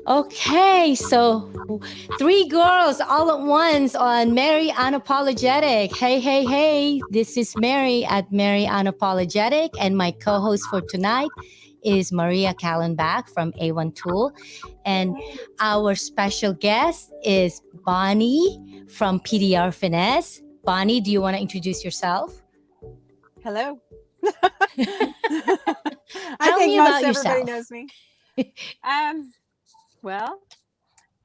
Okay, so three girls all at once on Mary Unapologetic. Hey, hey, hey, this is Mary at Mary Unapologetic, and my co host for tonight is Maria Kallenbach from A1 Tool. And our special guest is Bonnie from PDR Finesse. Bonnie, do you want to introduce yourself? Hello. I Tell think me most about everybody yourself. knows me. Um, well,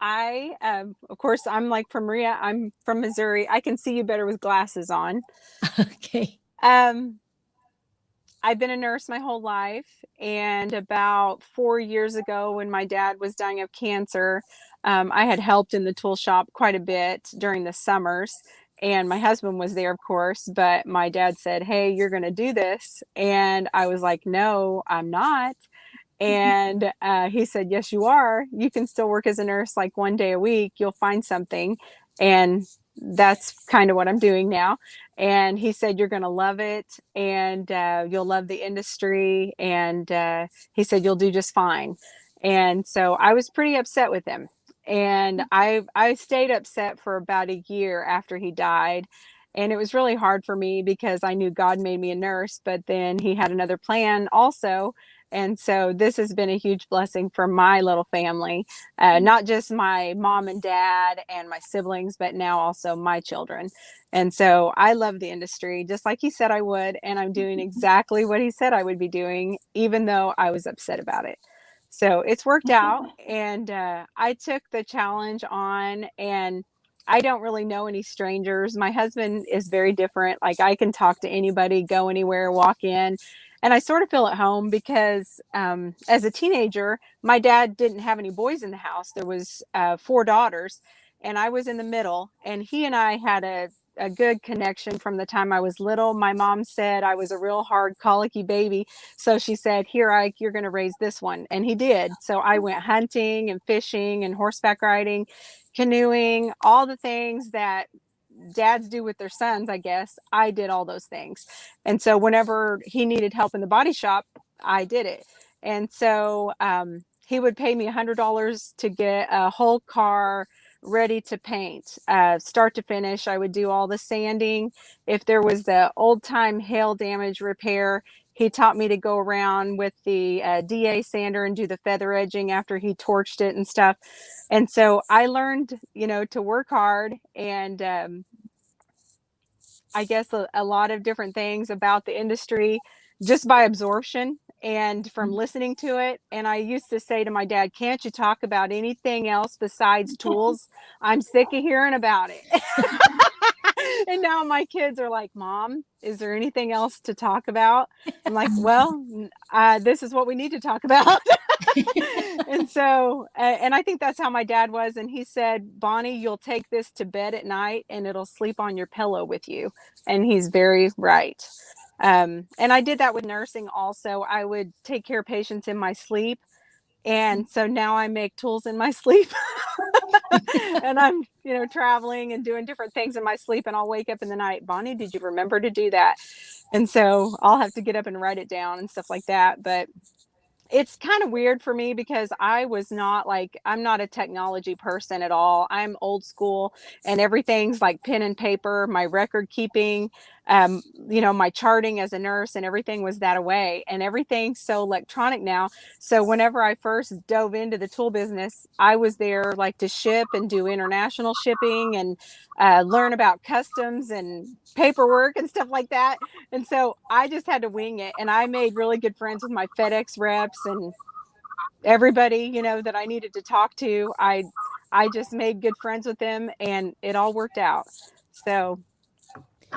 of course, I'm like from Maria. I'm from Missouri. I can see you better with glasses on. Okay. Um, I've been a nurse my whole life, and about 4 years ago, when my dad was dying of cancer, I had helped in the tool shop quite a bit during the summers. And my husband was there, of course, but my dad said, "Hey, you're going to do this." And I was like, "No, I'm not." And he said, "Yes, you are. You can still work as a nurse like one day a week. You'll find something." And that's kind of what I'm doing now. And he said, "You're going to love it, and you'll love the industry." And he said, "You'll do just fine." And so I was pretty upset with him. And I stayed upset for about a year after he died. And it was really hard for me because I knew God made me a nurse, but then he had another plan also. And so this has been a huge blessing for my little family, not just my mom and dad and my siblings, but now also my children. And so I love the industry, just like he said I would. And I'm doing exactly what he said I would be doing, even though I was upset about it. So it's worked out. And I took the challenge on, and I don't really know any strangers. My husband is very different. Like, I can talk to anybody, go anywhere, walk in, and I sort of feel at home because as a teenager, my dad didn't have any boys in the house. There was four daughters, and I was in the middle. And he and I had a good connection from the time I was little. My mom said I was a real hard, colicky baby. So she said, "Here, Ike, you're going to raise this one." And he did. So I went hunting and fishing and horseback riding, canoeing, all the things that dads do with their sons, I guess. I did all those things. And so whenever he needed help in the body shop, I did it. And so he would pay me $100 to get a whole car ready to paint, start to finish. I would do all the sanding. If there was the old time hail damage repair, he taught me to go around with the DA sander and do the feather edging after he torched it and stuff. And so I learned, to work hard, and I guess a lot of different things about the industry just by absorption and from listening to it. And I used to say to my dad, "Can't you talk about anything else besides tools? I'm sick of hearing about it." And now my kids are like, "Mom, is there anything else to talk about?" I'm like, "Well, this is what we need to talk about." And so, and I think that's how my dad was. And he said, "Bonnie, you'll take this to bed at night and it'll sleep on your pillow with you." And he's very right. And I did that with nursing also. I would take care of patients in my sleep. And so now I make tools in my sleep. And I'm, traveling and doing different things in my sleep. And I'll wake up in the night, "Bonnie, did you remember to do that?" And so I'll have to get up and write it down and stuff like that. But it's kind of weird for me because I'm not a technology person at all. I'm old school, and everything's like pen and paper, my record keeping, my charting as a nurse, and everything was that way. And everything's so electronic now. So whenever I first dove into the tool business, I was there like to ship and do international shipping and learn about customs and paperwork and stuff like that. And so I just had to wing it. And I made really good friends with my FedEx reps and everybody, that I needed to talk to. I just made good friends with them, and it all worked out. So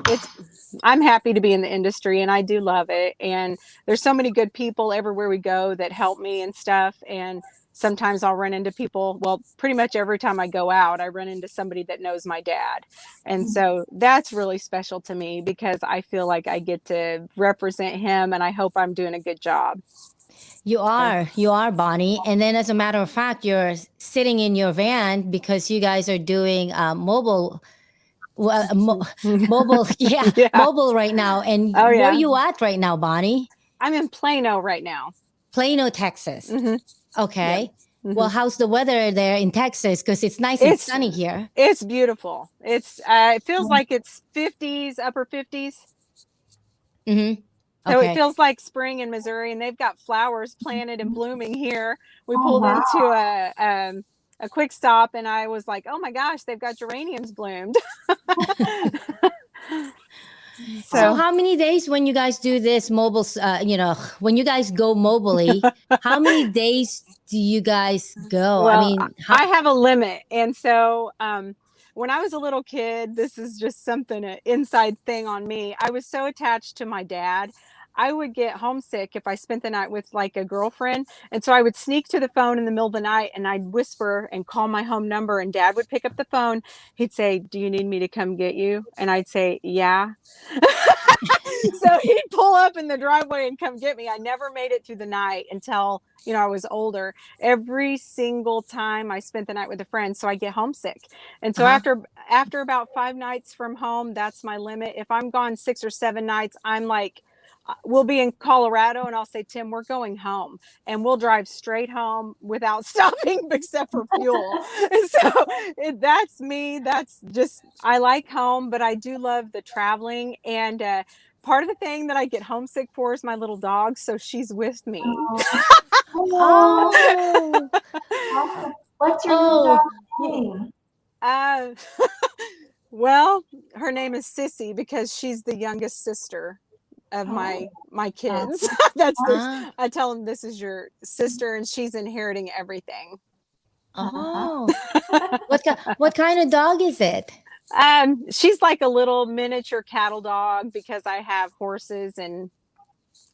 it's I'm happy to be in the industry, and I do love it. And there's so many good people everywhere we go that help me and stuff. And sometimes I'll run into people, well, pretty much every time I go out, I run into somebody that knows my dad. And so that's really special to me because I feel like I get to represent him, and I hope I'm doing a good job. So, You are, Bonnie. And then, as a matter of fact, you're sitting in your van because you guys are doing mobile, well, mobile, yeah, yeah. mobile right now. And Oh, where are yeah. you at right now, Bonnie? I'm in Plano right now. Plano, Texas. Hmm. Yep. Okay. Well, how's the weather there in Texas? Because it's nice and It's sunny here. it's beautiful. It feels like it's 50s, upper 50s. Mm-hmm. So it Okay. feels like spring in Missouri, and they've got flowers planted and blooming here. We Oh, pulled wow. into a quick stop, and I was like, "Oh my gosh, they've got geraniums bloomed." So So, how many days when you guys do this mobile, when you guys go mobily, how many days do you guys go? I well, mean, how, I have a limit, and so when I was a little kid, this is just something an inside thing on me. I was so attached to my dad. I would get homesick if I spent the night with like a girlfriend. And so I would sneak to the phone in the middle of the night and I'd whisper and call my home number. And dad would pick up the phone. He'd say, "Do you need me to come get you?" And I'd say, "Yeah." So he'd pull up in the driveway and come get me. I never made it through the night until, I was older. Every single time I spent the night with a friend, so I get homesick. And so uh-huh. after about 5 nights from home, that's my limit. If I'm gone 6 or 7 nights, I'm like, we'll be in Colorado and I'll say, "Tim, we're going home," and we'll drive straight home without stopping except for fuel. And so that's me. That's just, I like home, but I do love the traveling. And part of the thing that I get homesick for is my little dog. So she's with me. Oh, Awesome. What's your little oh, dog's name? uh, well, her name is Sissy because she's the youngest sister of Oh, my kids. That's this. uh, I tell them this is your sister, and she's inheriting everything. oh. What kind of dog is it? She's like a little miniature cattle dog because I have horses and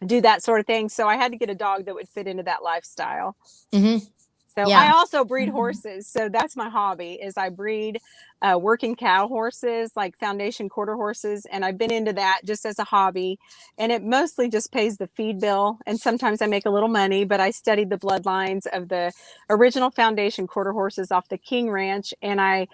do that sort of thing. So I had to get a dog that would fit into that lifestyle. Mm-hmm. So I Yeah. also breed horses. So that's my hobby is I breed working cow horses, like foundation quarter horses. And I've been into that just as a hobby. And it mostly just pays the feed bill. And sometimes I make a little money, but I studied the bloodlines of the original foundation quarter horses off the King Ranch. And I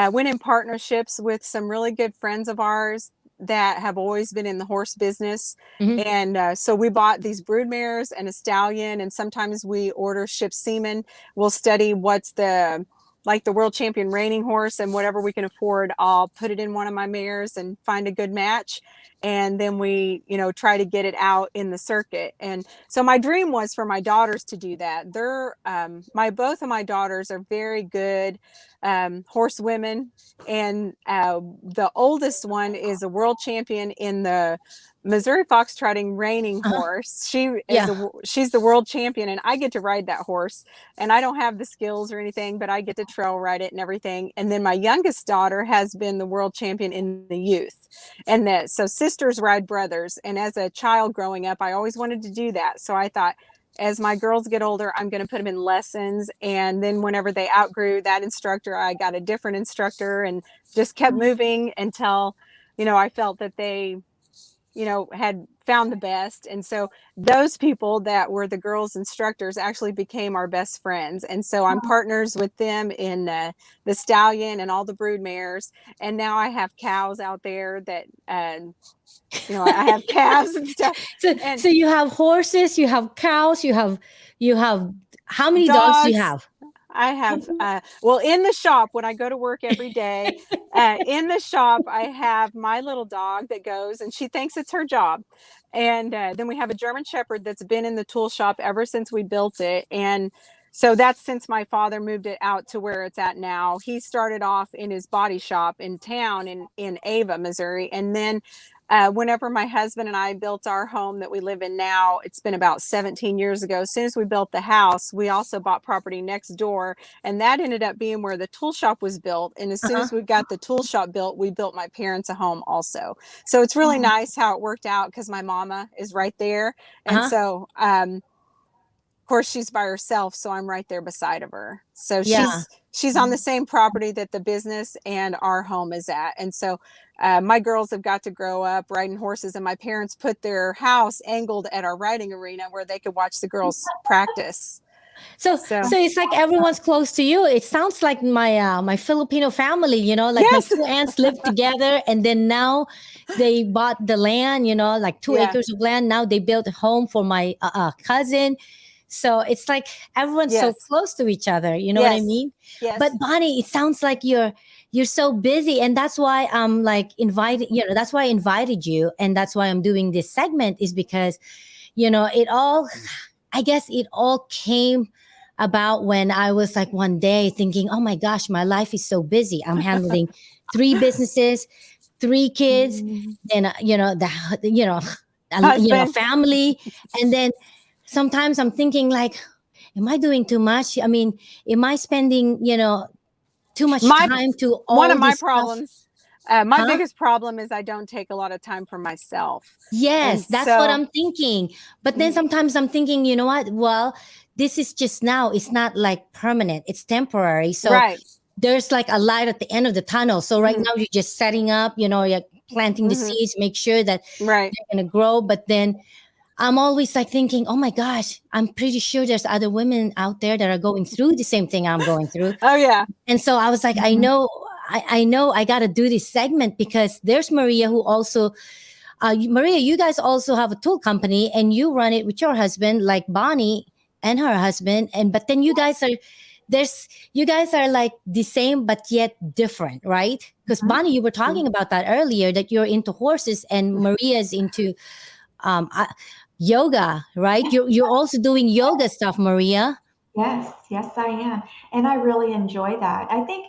went in partnerships with some really good friends of ours that have always been in the horse business. Mm-hmm. And so we bought these brood mares and a stallion, and sometimes we order ship semen. We'll study what's the like the world champion reining horse, and whatever we can afford, I'll put it in one of my mares and find a good match. And then we, try to get it out in the circuit. And so my dream was for my daughters to do that. They're both of my daughters are very good horsewomen, and the oldest one is a world champion in the Missouri foxtrotting reining Uh-huh. horse. Yeah. She's the world champion, and I get to ride that horse. And I don't have the skills or anything, but I get to trail ride it and everything. And then my youngest daughter has been the world champion in the youth. And that so sisters ride brothers. And as a child growing up, I always wanted to do that. So I thought, as my girls get older, I'm going to put them in lessons. And then whenever they outgrew that instructor, I got a different instructor and just kept moving until, I felt that they had found the best. And so those people that were the girls instructors actually became our best friends. And so I'm partners with them in the stallion and all the brood mares. And now I have cows out there that, I have calves and stuff. So, And so you have horses, you have cows, you have how many dogs do you dogs. have? I have, well, in the shop, when I go to work every day, in the shop, I have my little dog that goes and she thinks it's her job. And then we have a German Shepherd that's been in the tool shop ever since we built it. And so that's since my father moved it out to where it's at now. He started off in his body shop in town in Ava, Missouri. And then whenever my husband and I built our home that we live in now, it's been about 17 years ago. As soon as we built the house, we also bought property next door. And that ended up being where the tool shop was built. And as soon Uh-huh. as we got the tool shop built, we built my parents a home also. So it's really nice how it worked out because my mama is right there. And Uh-huh. so, of course, she's by herself, so I'm right there beside of her. So Yeah. she's on the same property that the business and our home is at. And so my girls have got to grow up riding horses, and my parents put their house angled at our riding arena where they could watch the girls practice. So, So so it's like everyone's close to you. It sounds like my Filipino family, like my yes, two aunts lived together, and then now they bought the land, like two yeah, acres of land. Now they built a home for my cousin. So it's like everyone's so Yes. close to each other. You know what I Yes. mean? Yes. But Bonnie, it sounds like you're so busy, and that's why I'm like invited. You know, that's why I invited you, and that's why I'm doing this segment is because, it all. I guess it all came about when I was like one day thinking, oh my gosh, my life is so busy. I'm handling three businesses, three kids, then Husband. family, and then sometimes I'm thinking like, am I doing too much? I mean, am I spending too much My time to One of all my this stuff? problems, my Huh? biggest problem is I don't take a lot of time for myself. Yes, And that's what so, I'm thinking. But then mm, sometimes I'm thinking, you know what? Well, this is just now. It's not like permanent. It's temporary. So right. there's like a light at the end of the tunnel. So right Hmm. now you're just setting up, you're planting the Hmm. seeds, make sure that Right. they're going to grow. But then I'm always like thinking, oh my gosh, I'm pretty sure there's other women out there that are going through the same thing I'm going through. Oh, yeah. And so I was like, I know I got to do this segment because there's Maria who also, Maria, you guys also have a tool company and you run it with your husband, like Bonnie and her husband. And but then you guys are like the same but yet different, right? Because Bonnie, you were talking about that earlier that you're into horses and Maria is into um, uh, yoga, right? You're also doing yoga stuff, Maria. Yes, yes, I am. And I really enjoy that. I think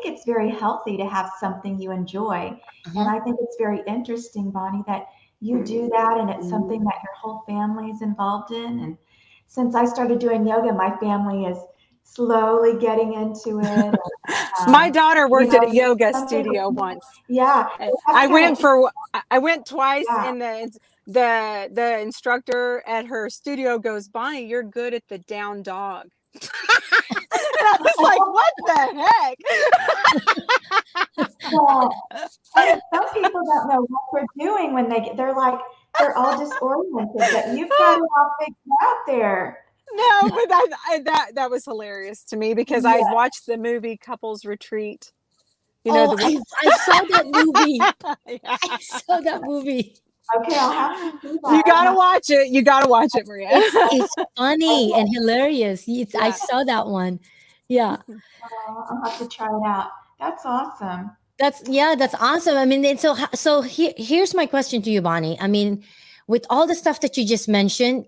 it's very healthy to have something you enjoy. And Uh-huh. I think it's very interesting, Bonnie, that you do that and it's something that your whole family is involved in. And since I started doing yoga, my family is slowly getting into it. My Um, daughter you worked at a know, yoga something, studio once. yeah, And that's kind of, I went twice, yeah. and the instructor at her studio goes, Bonnie, you're good at the down dog. And I was like, what the Well, and some people don't know what they're doing when they're like, they're all disoriented, but you've got heck? it all figured out there. No, but that was hilarious to me because I Yeah. watched the movie Couples Retreat. You know Oh, the one. I saw that movie. Yeah. I saw that movie. Okay, I'll have to see that. You gotta watch it. You gotta watch it, Maria. It's funny and Okay, hilarious. I Yeah. saw that one. Yeah. I'll have to try it out. That's awesome. That's awesome. I mean, here's my question to you, Bonnie. I mean, with all the stuff that you just mentioned,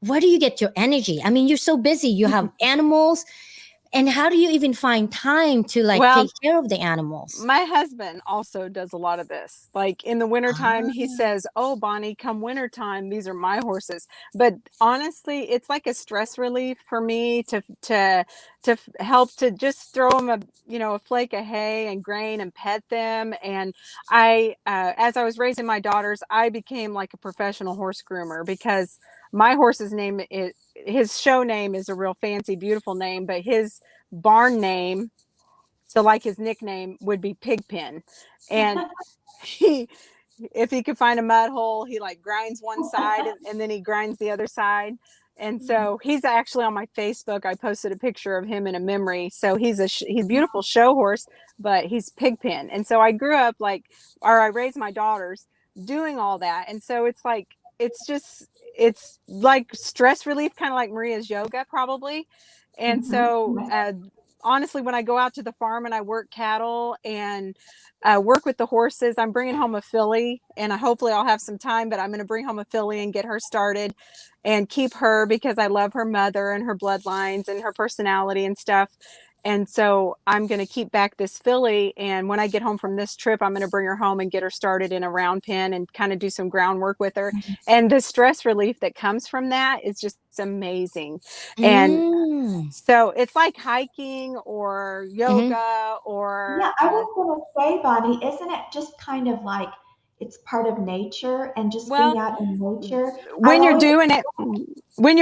where do you get your energy? I mean, you're so busy. You have animals, and how do you even find time to like take Well, care of the animals? my husband also does a lot of this. Like in the wintertime, he Ah. says, oh, Bonnie, come wintertime, these are my horses. But honestly, it's like a stress relief for me to help to just throw them a flake of hay and grain and pet them. And as I was raising my daughters, I became like a professional horse groomer because my horse's name is, his show name is a real fancy, beautiful name, but his barn name, so like his nickname would be Pigpen. And he, if he could find a mud hole, he like grinds one side and then he grinds the other side. And so he's actually on my Facebook. I posted a picture of him in a memory. So he's a beautiful show horse, but he's Pigpen. And so I grew up I raised my daughters doing all that. And so it's like stress relief, kind of like Maria's yoga probably. And so honestly, when I go out to the farm and I work cattle and work with the horses, I'm bringing home a filly, and hopefully I'll have some time, but I'm going to bring home a filly and get her started and keep her because I love her mother and her bloodlines and her personality and stuff. And so I'm going to keep back this filly. And when I get home from this trip, I'm going to bring her home and get her started in a round pen and kind of do some groundwork with her. And the stress relief that comes from that is just amazing. And Mm. so it's like hiking or Hmm. yoga or Yeah, I was gonna say, Bonnie, isn't it just kind of like it's part of nature and just well, being out in nature? I when you're always, doing it,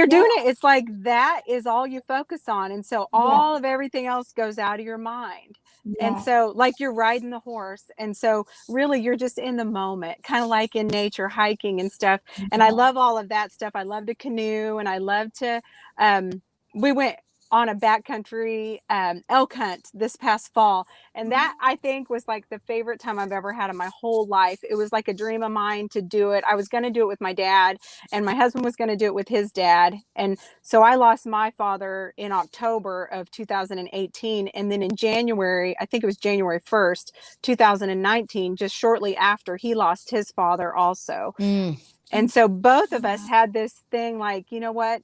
yeah, it's like that is all you focus on. And so yes, all of everything else goes out of your mind. And yes. so like you're riding the horse. And so really you're just in the moment, kind of like in nature, hiking and stuff. And I Yeah. love all of that stuff. I love to canoe and I love to, we went on a backcountry elk hunt this past fall. And that, I think, was like the favorite time I've ever had in my whole life. It was like a dream of mine to do it. I was going to do it with my dad, and my husband was going to do it with his dad. And so I lost my father in October of 2018. And then in January, I think it was January 1st, 2019, just shortly after, he lost his father also. Mm. And so both of us had this thing like, you know what?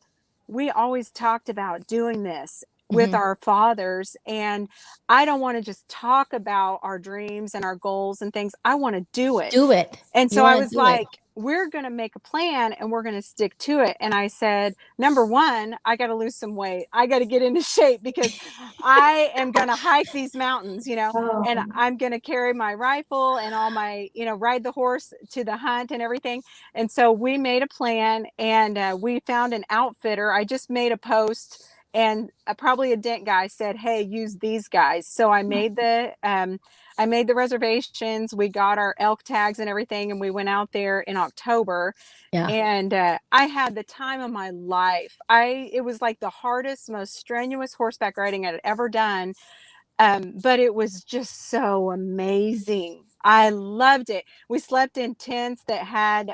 We always talked about doing this with our fathers. And I don't want to just talk about our dreams and our goals and things. I want to do it. Do it. And You so I want to was do it. like, we're going to make a plan and we're going to stick to it. And I said, number one, I got to lose some weight. I got to get into shape because I am going to hike these mountains, you know, and Oh, I'm going to carry my rifle and all my, you know, ride the horse to the hunt and everything. And so we made a plan, and we found an outfitter. I just made a post, and probably a dent guy said, hey, use these guys. So I made the reservations. We got our elk tags and everything, and we went out there in October. Yeah. And I had the time of my life. It was like the hardest, most strenuous horseback riding I'd ever done. But it was just so amazing. I loved it. We slept in tents that had,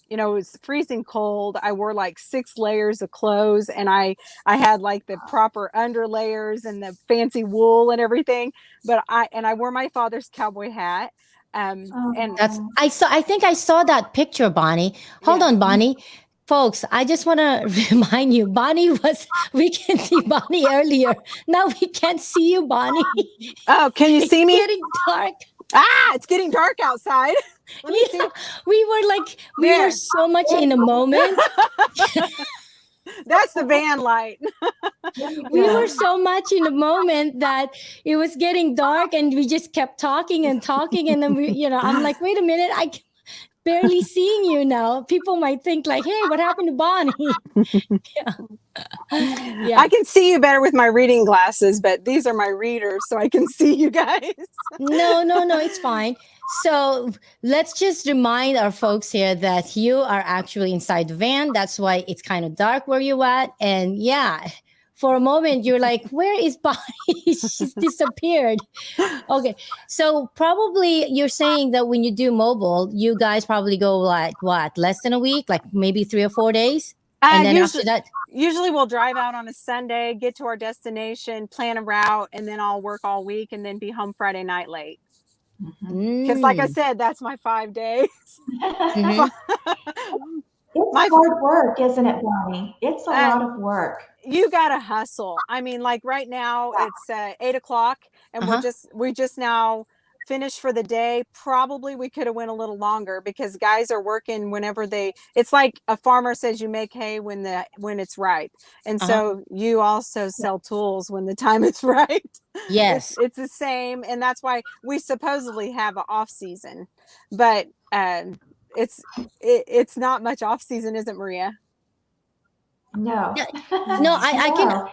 you know, it was freezing cold. I wore like 6 layers of clothes, and I had like the proper under layers and the fancy wool and everything. But I wore my father's cowboy hat. And I think I saw that picture, Bonnie. Hold yeah. on, Bonnie. Folks, I just want to remind you, we can see Bonnie earlier. Now we can't see you, Bonnie. Oh, can you see me? It's getting dark. It's getting dark outside. Let me see. We were so much in a moment. That's the van light. We were so much in a moment that it was getting dark, and we just kept talking and talking. And then I'm like, wait a minute, I can barely seeing you now. People might think like, hey, what happened to Bonnie? Yeah. I can see you better with my reading glasses, but these are my readers, so I can see you guys. No, it's fine. So let's just remind our folks here that you are actually inside the van. That's why it's kind of dark where you're at. And yeah, for a moment, you're like, where is Bonnie? She's disappeared. Okay. So probably you're saying that when you do mobile, you guys probably go like what, less than a week, like maybe 3 or 4 days? And then after that, usually we'll drive out on a Sunday, get to our destination, plan a route, and then I'll work all week and then be home Friday night late. Because like I said, that's my 5 days. It's hard work, isn't it, Bonnie? It's a lot of work. You gotta hustle. I mean, like right now it's 8 o'clock, and we just now finished for the day. Probably we could have went a little longer because guys are working whenever it's like a farmer says you make hay when it's ripe. And so you also sell tools when the time is right. Yes. It's the same. And that's why we supposedly have an off season, but it's not much off season, is it, Maria? No. No, I can.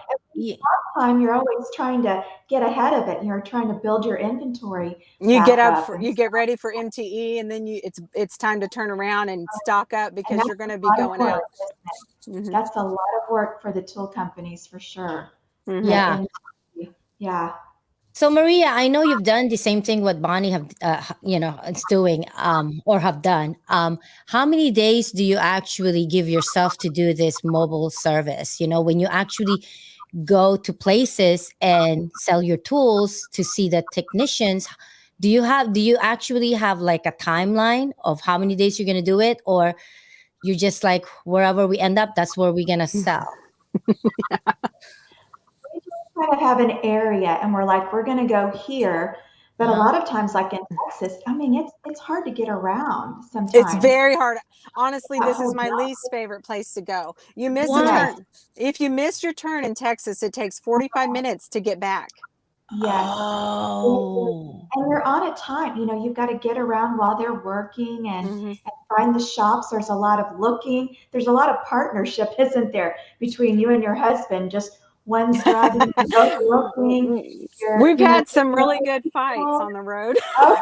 Time you're always trying to get ahead of it, and you're trying to build your inventory. You get ready for MTE, and then it's time to turn around and stock up because you're going to be going out. That's a lot of work for the tool companies for sure. Yeah. Yeah. So Maria, I know you've done the same thing what Bonnie is doing or have done. How many days do you actually give yourself to do this mobile service? You know, when you actually go to places and sell your tools to see the technicians, do you actually have like a timeline of how many days you're going to do it, or you just like wherever we end up, that's where we're going to sell? Kind of have an area, and we're like, we're going to go here. But a lot of times, like in Texas, I mean, it's hard to get around sometimes. It's very hard. Honestly, this is my least favorite place to go. You miss a turn. If you miss your turn in Texas, it takes 45 minutes to get back. Yes. Oh. And you're on a time, you've got to get around while they're working and find the shops. There's a lot of looking. There's a lot of partnership, isn't there, between you and your husband, just one's driving, you're both working, We've you know, had some taking really care good of fights people. on the road. Oh,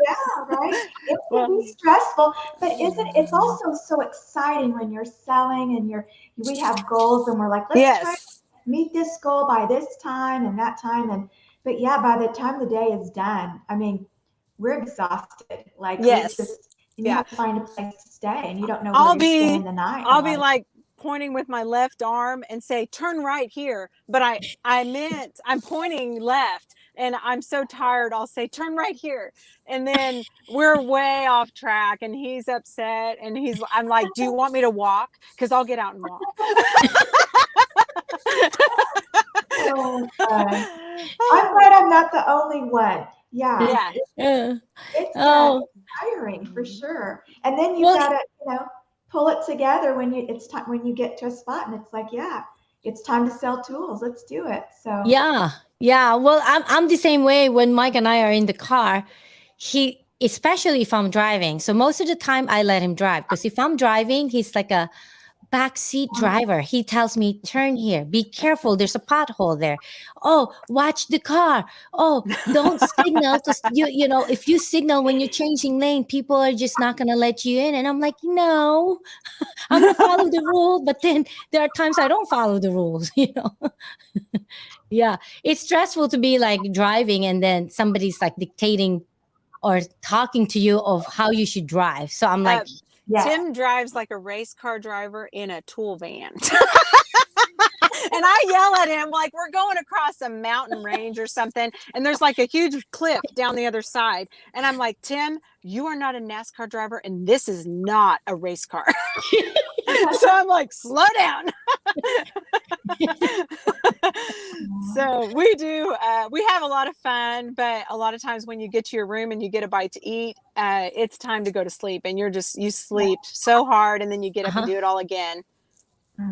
yeah, right. It can Well, be stressful, but it's also so exciting when you're selling and we have goals and we're like, let's try to yes, meet this goal by this time and that time. But yeah, by the time the day is done, I mean, we're exhausted. Like yes, and you yeah. have to find a place to stay and you don't know where I'll you're staying be the night a I'll be lot of like pointing with my left arm and say turn right here, but I meant I'm pointing left, and I'm so tired I'll say turn right here, and then we're way off track and he's upset, and I'm like, do you want me to walk, because I'll get out and walk. Oh, God. I'm glad I'm not the only one. Yeah, Yeah. Yeah. it's Oh, tiring for sure. And then you've well, got to, pull it together when it's time when you get to a spot and it's like, yeah, it's time to sell tools. Let's do it. So, yeah. Yeah. Well, I'm the same way when Mike and I are in the car. Especially if I'm driving. So most of the time I let him drive, because if I'm driving, he's like a backseat driver. He tells me, turn here, be careful, there's a pothole there. Oh, watch the car. Oh, don't signal, because if you signal when you're changing lane, people are just not going to let you in. And I'm like, no, I'm going to follow the rule. But then there are times I don't follow the rules. Yeah, it's stressful to be like driving and then somebody's like dictating or talking to you of how you should drive. So I'm uh, like, yes. Tim drives like a race car driver in a tool van. And I yell at him like we're going across a mountain range or something, and there's like a huge cliff down the other side, and I'm like, Tim, you are not a NASCAR driver, and this is not a race car. So I'm like, slow down. So we have a lot of fun, but a lot of times when you get to your room and you get a bite to eat, it's time to go to sleep, and you sleep so hard, and then you get up and uh-huh. do it all again.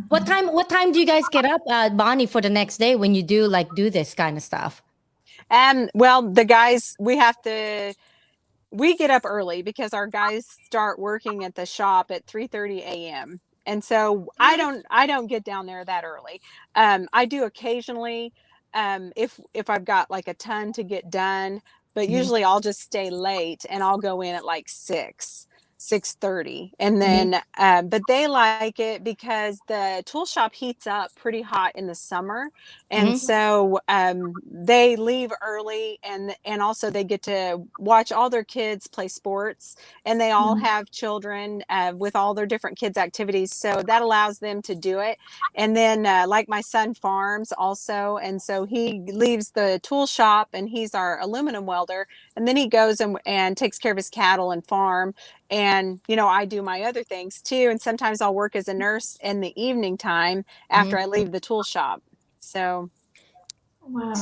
What Mhm. time? What time do you guys get up, Bonnie, for the next day when you do this kind of stuff? And well, the guys, we get up early because our guys start working at the shop at 3:30 a.m. And so I don't get down there that early. I do occasionally, if I've got like a ton to get done, but Mhm, usually I'll just stay late and I'll go in at like 6:30, and mhm, then but they like it because the tool shop heats up pretty hot in the summer, and mhm, so they leave early, and also they get to watch all their kids play sports, and they all Mhm. have children with all their different kids activities, so that allows them to do it. And then like my son farms also, and so he leaves the tool shop and he's our aluminum welder, and then he goes and takes care of his cattle and farm, and I do my other things too, and sometimes I'll work as a nurse in the evening time after mhm. I leave the tool shop. So So, Wow.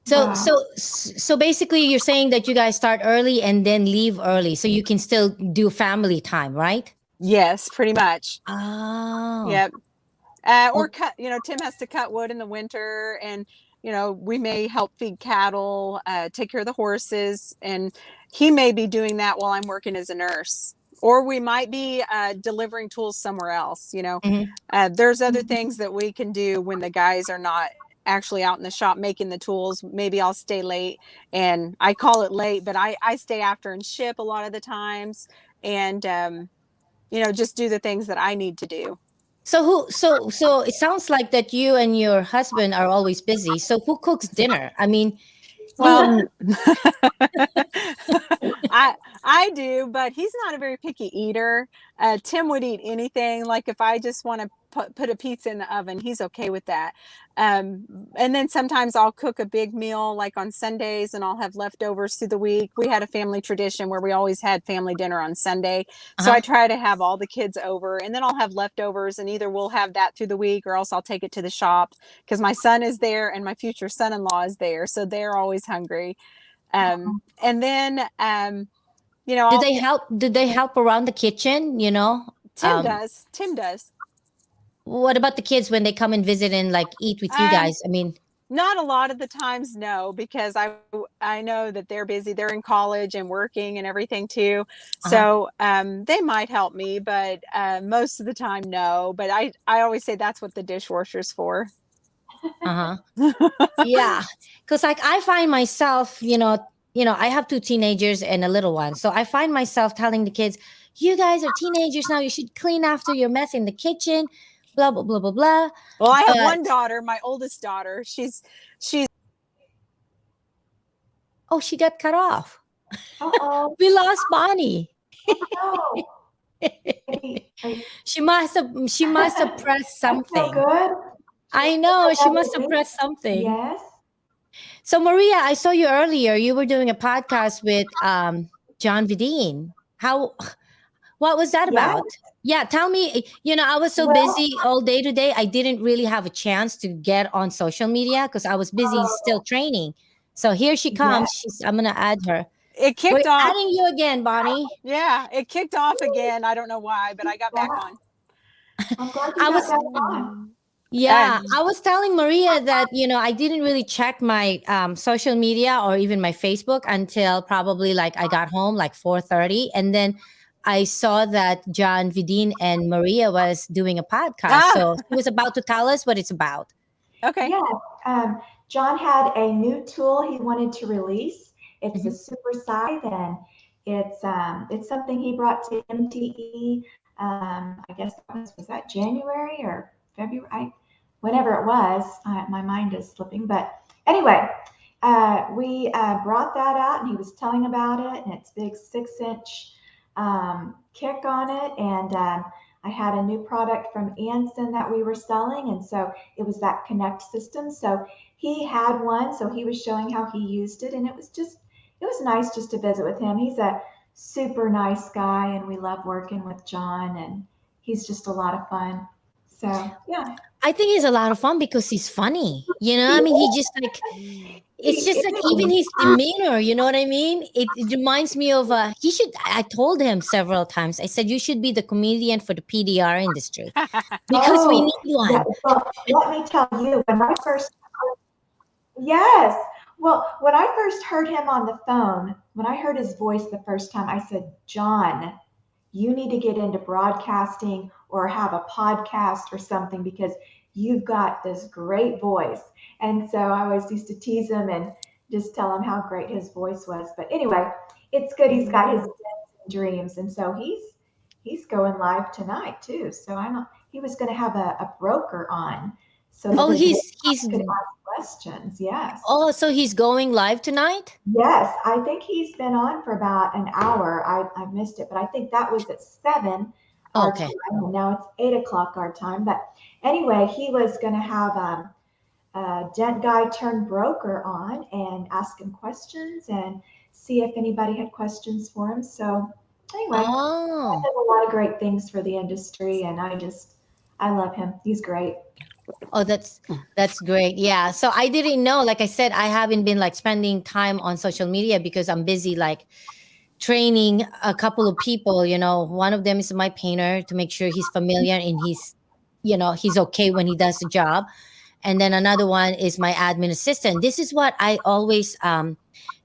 so, Wow. so, so basically, you're saying that you guys start early and then leave early, so you can still do family time, right? yes, pretty much. Oh, Yep. Or oh, cut, Tim has to cut wood in the winter, and we may help feed cattle, take care of the horses, and he may be doing that while I'm working as a nurse, or we might be delivering tools somewhere else. mhm. There's other Mhm. things that we can do when the guys are not actually out in the shop making the tools. Maybe I'll stay late, and I call it late, but I stay after and ship a lot of the times, and just do the things that I need to do. So who? So it sounds like that you and your husband are always busy. So who cooks dinner? I mean, you. Well, I I do, but he's not a very picky eater. Tim would eat anything. Like if I just want to put a pizza in the oven, he's okay with that. And then sometimes I'll cook a big meal like on Sundays, and I'll have leftovers through the week. We had a family tradition where we always had family dinner on Sunday. So I Uh-huh. try to have all the kids over, and then I'll have leftovers, and either we'll have that through the week or else I'll take it to the shop because my son is there and my future son-in-law is there. So they're always hungry. And then Do I'll they help? Do they help around the kitchen? Tim does. Tim does. What about the kids when they come and visit and like eat with you Um, guys? I mean, Not a lot of the times, no, because I know that they're busy. They're in college and working and everything too. Uh-huh. So they might help me, but most of the time, no. But I always say that's what the dishwasher's for. Uh-huh. Yeah, because like I find myself, I have two teenagers and a little one, so I find myself telling the kids, "You guys are teenagers now. You should clean after your mess in the kitchen." Blah blah blah blah blah. Well, I have But one daughter, my oldest daughter. She's oh, she got cut off. Uh-oh. We lost Bonnie. Oh, maybe. She must have pressed That's so something. good. I know she must have pressed something. Yes. So Maria, I saw you earlier. You were doing a podcast with John Vidine. How? What was that Yes. about? Yeah, tell me. I was so Well, busy all day today. I didn't really have a chance to get on social media because I was busy still oh, training. So here she yes. comes. I'm gonna add her. it We're kicked off. adding you again, Bonnie. Yeah, it kicked off again. I don't know why, but I got back Yeah. on. I'm glad you I got was that on. Yeah, I was telling Maria that I didn't really check my social media or even my Facebook until probably like I got home like 4:30, and then I saw that John Vidine and Maria was doing a podcast, Ah, so she was about to tell us what it's about. okay. Yes. John had a new tool he wanted to release. It's a Mhm. super scythe, and it's something he brought to MTE. I guess was that January or February? Whenever it was, my mind is slipping. But anyway, we brought that out, and he was telling about it, and it's big 6-inch kick on it, and I had a new product from Anson that we were selling, and so it was that Connect system. So he had one, so he was showing how he used it, and it was nice just to visit with him. He's a super nice guy, and we love working with John, and he's just a lot of fun. So yeah, I think he's a lot of fun because he's funny. he I mean, he just like it's just like even is. his demeanor, you know what I mean? It reminds me of he should I told him several times. I said you should be the comedian for the PDR industry because we Oh, need yeah. one. Well, let me tell you, yes. Well, when I first heard him on the phone, when I heard his voice the first time, I said, John, you need to get into broadcasting or have a podcast or something because you've got this great voice. And so I always used to tease him and just tell him how great his voice was. But anyway, it's good he's got his dreams. And so he's going live tonight too. So I know he was going to have a broker on so that Oh, his he's could ask questions. Yes. oh, so he's going live tonight? Yes, I think he's been on for about an hour. I missed it, but I think that was at 7 Oh, our okay. time, and now it's 8 o'clock our time. But anyway, he was going to have a gent guy turned broker on and ask him questions and see if anybody had questions for him. So anyway, he Oh. does a lot of great things for the industry, and I love him. He's great. Oh, that's great. Yeah. So I didn't know. Like I said, I haven't been like spending time on social media because I'm busy like training a couple of people. One of them is my painter to make sure he's familiar and he's okay when he does the job. And then another one is my admin assistant. This is what I always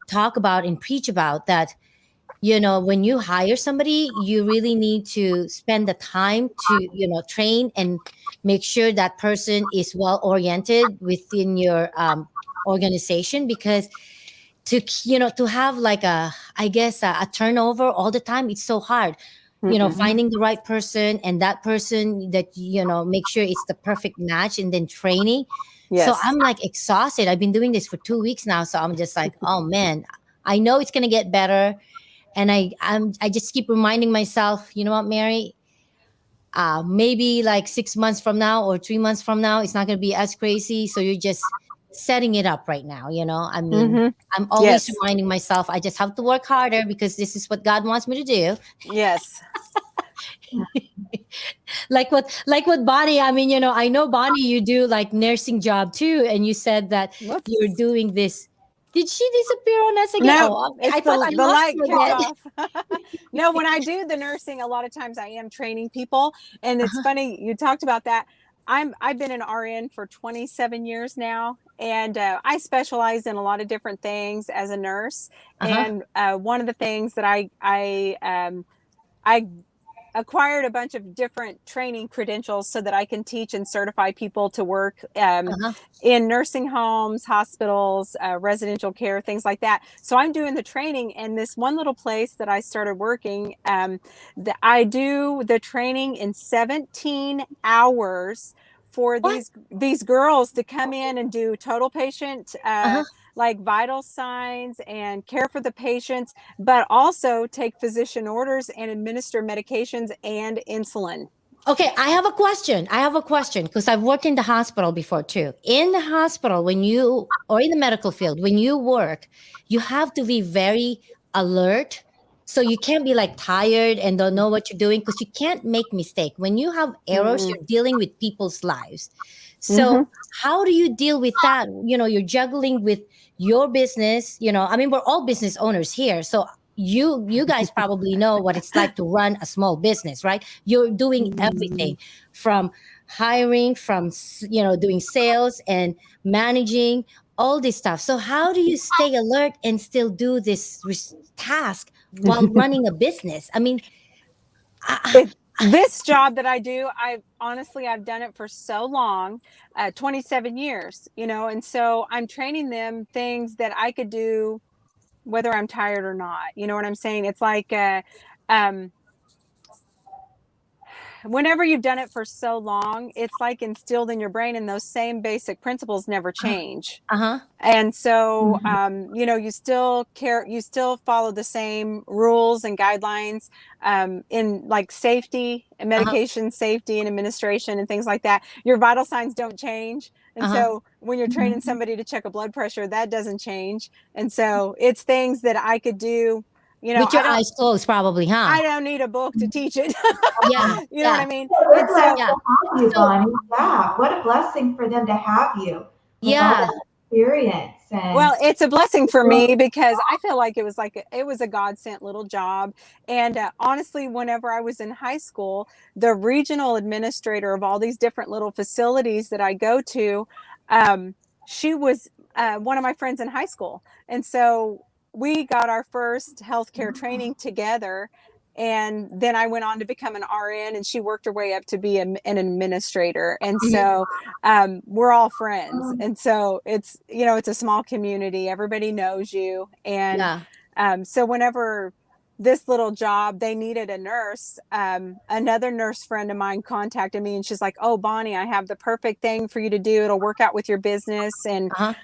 talk about and preach about that when you hire somebody, you really need to spend the time to train and make sure that person is well oriented within your organization, because to have like I guess a turnover all the time, it's so hard. Mm-mm. Finding the right person, and that person that make sure it's the perfect match, and then training. So Yes. I'm like exhausted. I've been doing this for 2 weeks now, so I'm just like, oh man, I know it's gonna get better. And I just keep reminding myself, you know what, Mary, maybe like 6 months from now or 3 months from now, it's not going to be as crazy. So you're just setting it up right now. I mean, Mm-hmm. I'm always Yes. reminding myself I just have to work harder because this is what God wants me to do. Yes. Like what Bonnie, I mean, I know Bonnie, you do like nursing job too, and you said that you're Whoops. doing this. Did she disappear on us again? No, Oh, okay. it's I thought I the lost light you kicked again. off. No, when I do the nursing, a lot of times I am training people. And it's Uh-huh. funny, you talked about that. I've been an RN for 27 years now, and I specialize in a lot of different things as a nurse. Uh-huh. And one of the things that I acquired a bunch of different training credentials so that I can teach and certify people to work Uh-huh. in nursing homes, hospitals, residential care, things like that. So I'm doing the training, and this one little place that I started working, I do the training in 17 hours for What? these girls to come in and do total patient Uh-huh. like vital signs and care for the patients, but also take physician orders and administer medications and insulin. Okay, I have a question. I have a question because I've worked in the hospital before too. In the hospital, when you, or in the medical field, when you work, you have to be very alert. So you can't be like tired and don't know what you're doing because you can't make mistake. When you have errors, Mm-hmm. you're dealing with people's lives. So Mm-hmm. how do you deal with that? You're juggling with your business. I mean, we're all business owners here. So you guys probably know what it's like to run a small business, right? You're doing everything from hiring, from doing sales and managing all this stuff. So how do you stay alert and still do this task while running a business? I mean, I, This job that I do, I've done it for so long, 27 years, and so I'm training them things that I could do whether I'm tired or not. You know what I'm saying? It's like, um, whenever you've done it for so long, it's like instilled in your brain, and those same basic principles never change. uh-huh, And so, you still follow the same rules and guidelines in like safety and uh-huh, medication safety and administration and things like that. Your vital signs don't change. And uh-huh. so when you're training somebody to check a blood pressure, that doesn't change. And so it's things that I could do. With your eyes closed, probably, huh? I don't need a book to teach it. Yeah, You know what yeah, I mean? We're And blessed so, yeah. to have you, So Bonnie. Yeah, what a blessing for them to have you with all yeah, that experience and well, it's a blessing for me because I feel like it was a God sent little job. And honestly, whenever I was in high school, the regional administrator of all these different little facilities that I go to, um, she was one of my friends in high school, and so we got our first healthcare training together. And then I went on to become an RN, and she worked her way up to be an administrator. And mhm, so we're all friends. And so it's a small community. Everybody knows you. And yeah. so whenever this little job, they needed a nurse, another nurse friend of mine contacted me, and she's like, "Oh, Bonnie, I have the perfect thing for you to do. It'll work out with your business." And Uh-huh.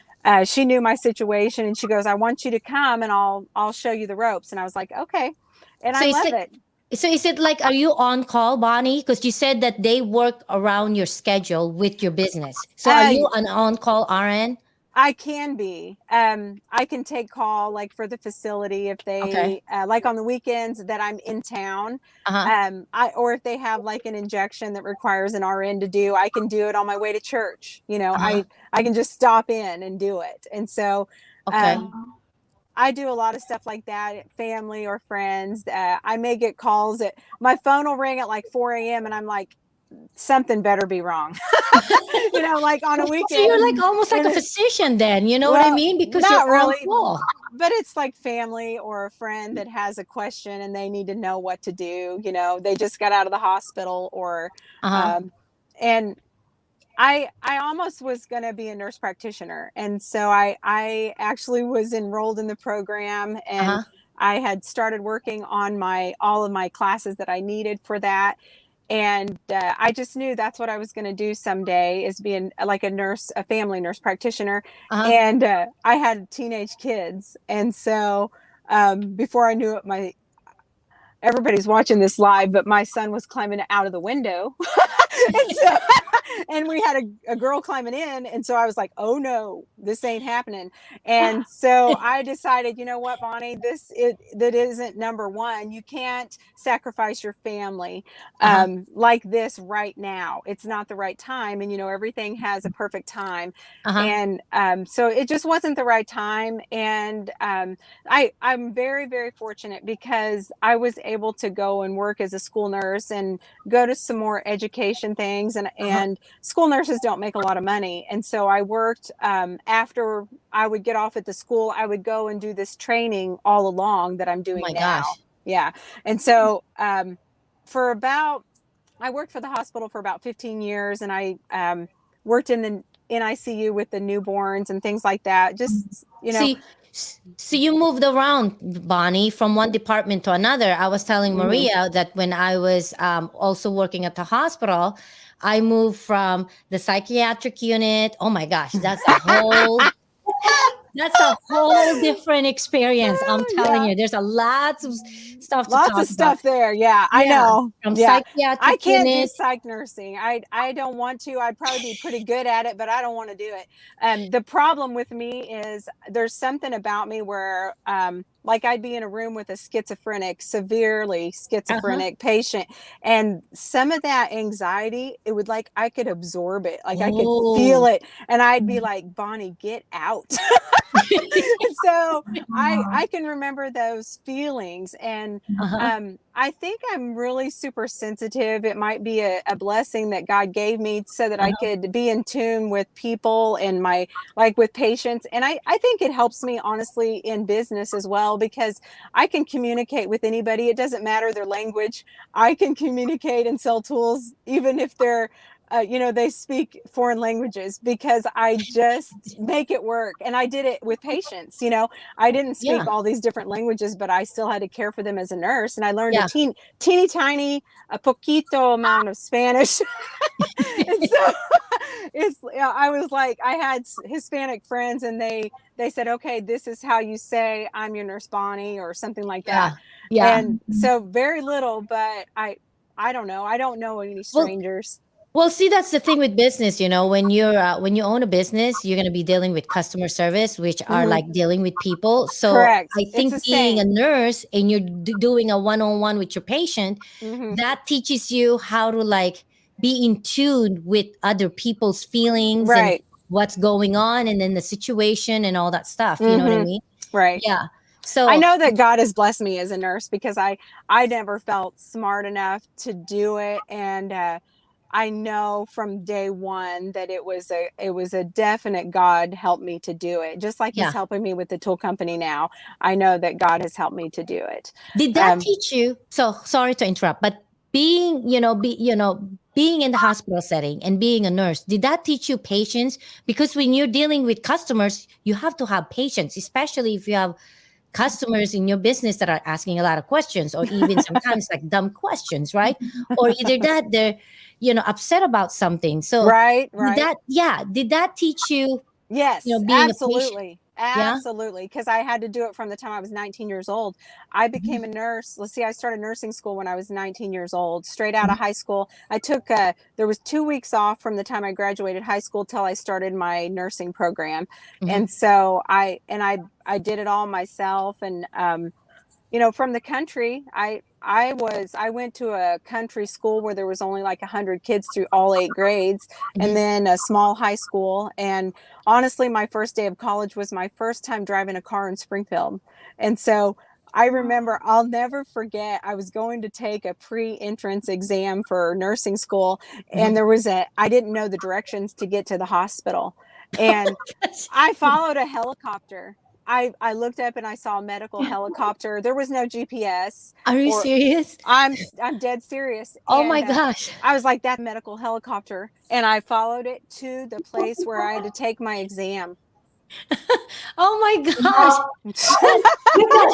she knew my situation, and she goes, "I want you to come, and I'll show you the ropes." And I was like, "Okay." And So I is love it it. so is it like, are you on call, Bonnie? Because you said that they work around your schedule with your business. So are Uh, you an on call RN? I can be. I can take call like for the facility if Okay. they like on the weekends that I'm in town. Uh-huh. Or if they have like an injection that requires an RN to do, I can do it on my way to church. Uh-huh. I can just stop in and do it. And so Okay. um, I do a lot of stuff like that, family or friends. I may get calls at my phone will ring at like 4 a.m. and I'm like, something better be wrong. Like on a So weekend. you're like almost like And a physician then, you know what I well, mean? Because you're not on really, call. but it's like family or a friend that has a question and they need to know what to do. They just got out of the hospital or, Uh-huh. um, and I almost was going to be a nurse practitioner. And so I actually was enrolled in the program, and Uh-huh. I had started working on all of my classes that I needed for that. And I just knew that's what I was going to do someday, is being like a nurse, a family nurse practitioner. Uh-huh. And I had teenage kids. And so before I knew it, everybody's watching this live, but my son was climbing out of the window. and so and we had a girl climbing in, and so I was like, oh no, this ain't happening. And so I decided, you know what, Bonnie, that isn't number one. You can't sacrifice your family Uh-huh. like this right now. It's not the right time. And everything has a perfect time. Uh-huh. And so it just wasn't the right time. And I'm very, very fortunate because I was able to go and work as a school nurse and go to some more education education things, and school nurses don't make a lot of money. And so I worked, after I would get off at the school, I would go and do this training all along that I'm Oh doing my now. gosh. Yeah. And so, for about, I worked for the hospital for about 15 years, and I, worked in the NICU with the newborns and things like that. Just, See, so you moved around, Bonnie, from one department to another. I was telling mhm. Maria that when I was also working at the hospital, I moved from the psychiatric unit. Oh my gosh, that's a whole different experience. I'm telling Yeah. you, there's a lot of stuff to Lots talk of about. stuff there. Yeah, I Yeah, know. from Yeah. I psychiatric can't do unit. psych nursing. I don't want to. I'd probably be pretty good at it, but I don't want to do it. The problem with me is there's something about me where, like I'd be in a room with a severely Uh-huh. schizophrenic patient, and some of that anxiety, it would, like, I could absorb it. Like I could feel Oh. it, and I'd be like, Bonnie, get out. So I can remember those feelings, and Uh-huh. I think I'm really super sensitive. It might be a blessing that God gave me so that I Uh-huh. could be in tune with people and my, like, with patients. And I think it helps me honestly in business as well, because I can communicate with anybody. It doesn't matter their language. I can communicate and sell tools even if they're, they speak foreign languages, because I just make it work. And I did it with patients. I didn't Yeah. speak all these different languages, but I still had to care for them as a nurse. And I learned Yeah. teeny tiny, a poquito amount of Spanish. And so I was like, I had Hispanic friends, and they said, okay, this is how you say, I'm your nurse Bonnie, or something like Yeah. that. Yeah. And so very little, but I don't know. I don't know any Well, strangers. Well, see, that's the thing with business. When you own a business, you're going to be dealing with customer service, which are Hmm. like dealing with people. So Correct. I It's the think being a same. nurse and you're doing a one-on-one with your patient, Hmm. that teaches you how to like be in tune with other people's feelings and Right. what's going on, and then the situation and all that stuff. You know what I Hmm. mean? Right. Yeah. I So know that God has blessed me as a nurse, because I never felt smart enough to do it. And I know from day one that it was a definite God helped me to do it. Just like He's yeah. helping me with the tool company now. I know that God has helped me to do it. Did that Um, teach you? So sorry to interrupt, but being in the hospital setting and being a nurse, did that teach you patience? Because when you're dealing with customers, you have to have patience, especially if you have customers in your business that are asking a lot of questions, or even sometimes like dumb questions, right? Or either that they're, upset about something. So right, did right. that, yeah, did that teach you, Yes, being a patient? absolutely. Yeah. Absolutely. Because I had to do it from the time I was 19 years old. I Mhm. became a nurse. Let's see, I started nursing school when I was 19 years old, straight out Mhm. of high school. There was 2 weeks off from the time I graduated high school till I started my nursing program. Mhm. And so I did it all myself. And, from the country, I went to a country school where there was only like 100 kids through all 8 grades, and Mhm. then a small high school. And honestly, my first day of college was my first time driving a car in Springfield. And so I remember, I'll never forget, I was going to take a pre-entrance exam for nursing school, and Mhm. I didn't know the directions to get to the hospital. And I followed a helicopter. I looked up and I saw a medical helicopter. There was no GPS, Are you or serious? I'm dead serious. Oh my And gosh. I was like, that medical helicopter, and I followed it to the place where I had to take my exam. Oh my gosh. Well, you got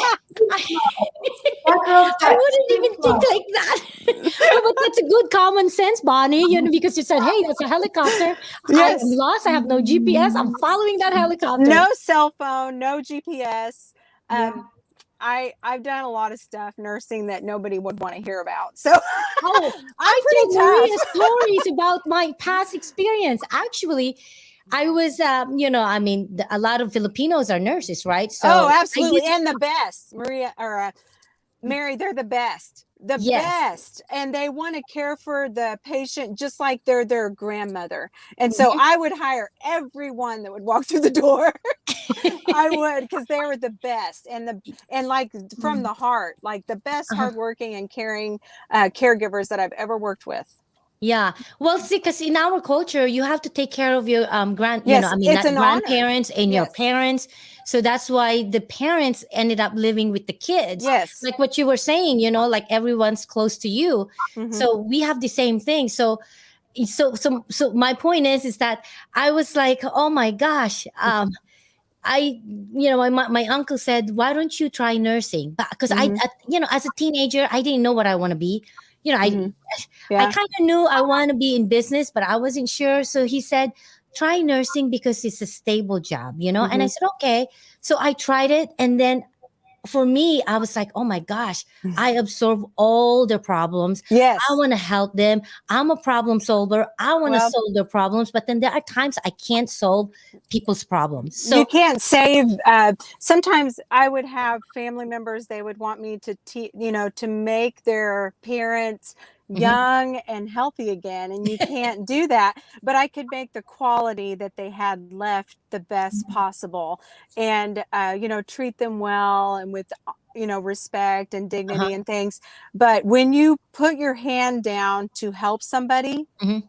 I, that girl's I got wouldn't two even think clubs. like that. Oh, but that's a good common sense, Bonnie. Because you said, "Hey, that's a helicopter. I am Yes. lost. I have no GPS. I'm following that helicopter." No cell phone, no GPS. Yeah. Um, I've done a lot of stuff nursing that nobody would want to hear about. So Oh, I'm I pretty told tough. Maria stories about my past experience. Actually, I was, a lot of Filipinos are nurses, right? Oh, So I absolutely. did. And the best, Maria, or Mary, they're the best. The Yes. best. And they want to care for the patient just like they're their grandmother. And so Mhm. I would hire everyone that would walk through the door. I would, because they were the best, and like from the heart, like the best Uh-huh. hardworking and caring caregivers that I've ever worked with. Yeah. Well, see, because in our culture, you have to take care of your Yes, it's not an honor. grandparents and your Yes. parents. So that's why the parents ended up living with the kids. Yes. Like what you were saying, like everyone's close to you. Mm-hmm. So we have the same thing. So my point is that I was like, oh my gosh, I, my uncle said, why don't you try nursing? But because Mm-hmm. as a teenager, I didn't know what I want to be. You know, Mm-hmm. I Yeah. kind of knew I want to be in business, but I wasn't sure. So he said, try nursing because it's a stable job. And Mm-hmm. I said, okay. So I tried it. And then for me, I was like, oh my gosh, I absorb all their problems. I Yes. want to help them. I'm a problem solver. I want to Well, solve their problems. But then there are times I can't solve people's problems. you So, can't save. Sometimes I would have family members, they would want me to to make their parents mhm, young and healthy again, and you can't do that, but I could make the quality that they had left the best possible, and treat them well and with respect and uh-huh, dignity and things. But when you put your hand down to help somebody, mhm,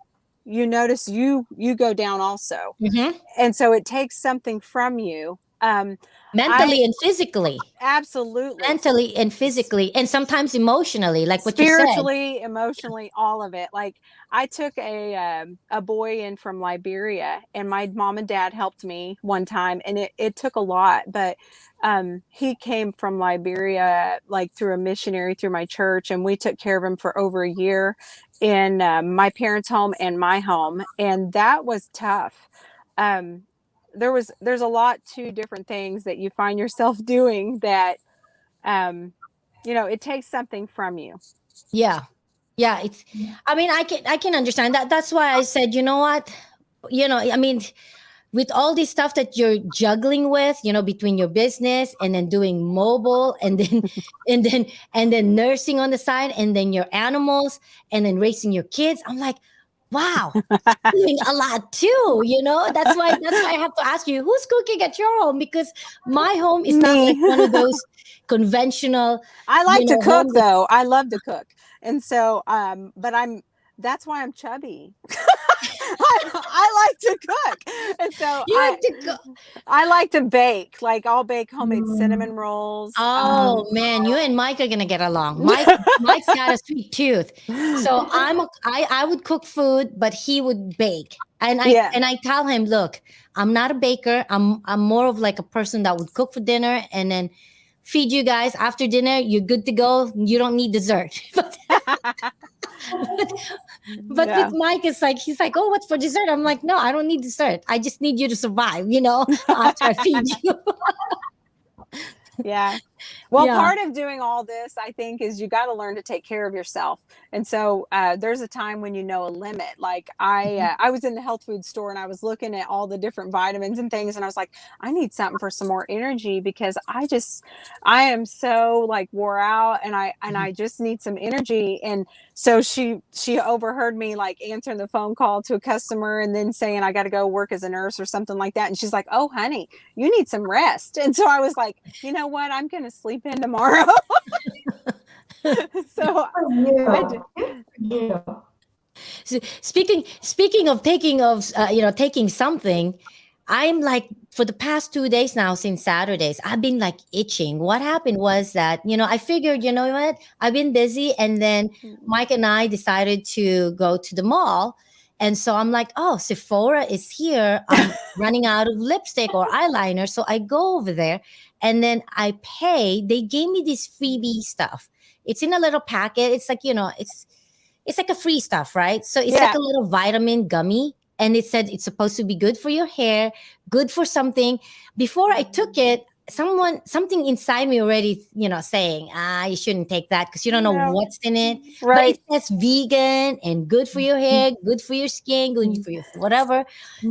you notice you go down also, mhm. and so it takes something from you. I Mentally and physically. absolutely Mentally and physically, and sometimes emotionally, like what you said. spiritually, emotionally, all of it. Like I took a boy in from Liberia, and my mom and dad helped me one time, and it took a lot, but he came from Liberia like through a missionary through my church, and we took care of him for over a year in my parents' home and my home, and that was tough. Um, there's a lot to different things that you find yourself doing that um, it takes something from you. Yeah. Yeah, I mean, I can understand that. That's why I said, you know what? I mean, with all this stuff that you're juggling with, between your business and then doing mobile and then and then nursing on the side and then your animals and then raising your kids, I'm like, wow, doing a lot too. That's why I have to ask you, who's cooking at your home? Because my home is not like Me. one of those conventional, I like to cook homes that. though. I love to cook. And so but that's why I'm chubby. I like to cook. And so You like to go. I like to bake. Like I'll bake homemade cinnamon rolls. Oh man, you and Mike are gonna get along. Mike's got a sweet tooth, so I would cook food, but he would bake. And I Yeah. and I tell him, look, I'm not a baker. I'm more of like a person that would cook for dinner and then feed you guys after dinner. You're good to go. You don't need dessert. but, but with Yeah. Mike, it's like he's like, oh, what's for dessert? I'm like, no, I don't need dessert. I just need you to survive. After I feed you. Yeah. Well, Yeah. part of doing all this, I think, is you got to learn to take care of yourself. And so there's a time when you know a limit. Like I was in the health food store and I was looking at all the different vitamins and things, and I was like, I need something for some more energy because I am so like wore out, and I just need some energy. And so she overheard me like answering the phone call to a customer and then saying I got to go work as a nurse or something like that. And she's like, oh, honey, you need some rest. And so I was like, you know what? I'm going to sleep in tomorrow. So I do. Good for you. So speaking of taking something, I'm like for the past 2 days now since Saturdays, I've been like itching. What happened was that I figured what, I've been busy, and then Mike and I decided to go to the mall, and so I'm like, oh, Sephora is here. I'm running out of lipstick or eyeliner, so I go over there, and then I pay. They gave me this freebie stuff. It's in a little packet. It's like it's like a free stuff, right? So it's like Yeah. a little vitamin gummy. And it said it's supposed to be good for your hair, good for something. Before I took it, something inside me already, saying, you shouldn't take that because you don't know No. what's in it. But it Right. says vegan and good for your hair, good for your skin, good for your whatever.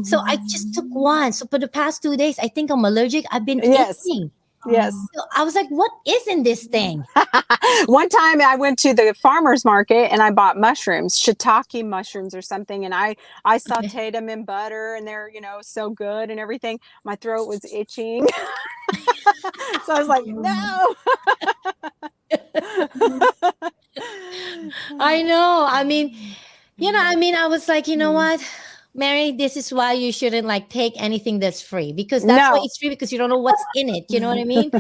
So I just took one. So for the past 2 days, I think I'm allergic. I've been Yes. itching. Yes. So I was like, what is in this thing? One time I went to the farmer's market and I bought mushrooms, shiitake mushrooms or something, and I Okay. sauteed them in butter, and they're so good and everything. My throat was itching. So I was like, no. I know. I mean, I mean, I was like, you know Mm. what, Mary, this is why you shouldn't like take anything that's free, because that's why No. it's free, because you don't know what's in it. You know what I mean?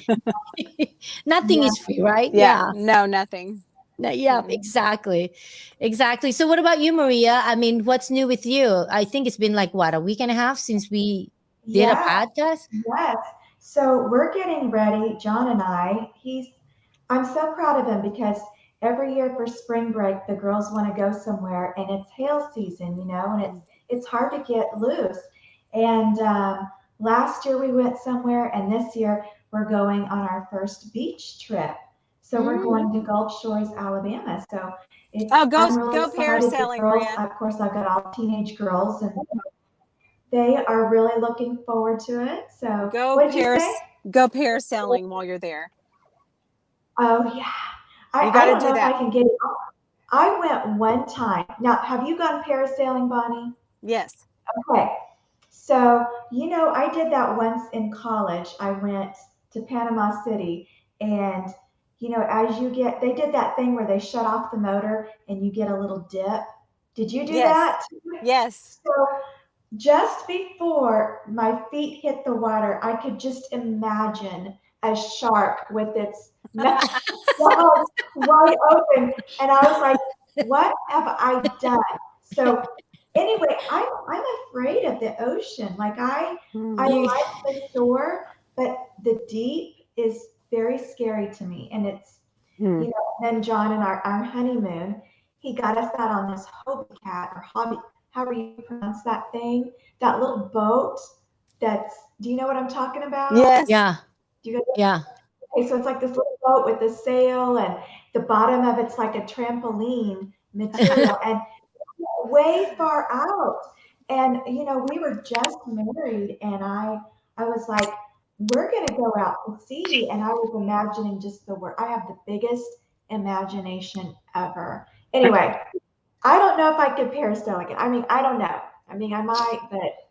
Nothing Yeah. is free, right? Yeah. Yeah. No, nothing. Yeah, Mm. exactly. Exactly. So what about you, Maria? I mean, what's new with you? I think it's been like what, a week and a half since we did a Yeah. podcast? Yes. So we're getting ready, John and I'm so proud of him because every year for spring break, the girls want to go somewhere and it's hail season, and it's hard to get loose. And last year we went somewhere, and this year we're going on our first beach trip. So we're Mm. going to Gulf Shores, Alabama. So Oh, I'm really go excited. The parasailing, girls, Maria. of course, I've got all teenage girls, and they are really looking forward to it. So, Go what did you say? Paris. Go parasailing while you're there. Oh, yeah. You I got to don't do know if I that. can get it. I went one time. Now, have you gone parasailing, Bonnie? Yes. Okay. So, I did that once in college. I went to Panama City, and, as they did that thing where they shut off the motor and you get a little dip. Did you do Yes. that? Yes. So, just before my feet hit the water, I could just imagine a shark with its mouth wide open. And I was like, what have I done? So anyway, I'm afraid of the ocean. Like I Mm. You, like the shore, but the deep is very scary to me. And Mm. then John and our honeymoon, he got us out on this Hobie cat or hobby, however you pronounce that thing, that little boat do you know what I'm talking about? Yes. yeah, Do you guys, yeah. okay, so it's like this little boat with the sail and the bottom of it's like a trampoline material and way far out. And we were just married and I was like, we're gonna go out to sea. And I was imagining just the word. I have the biggest imagination ever. Anyway, I don't know if I could parasail again. I mean, I don't know. I mean, I might, but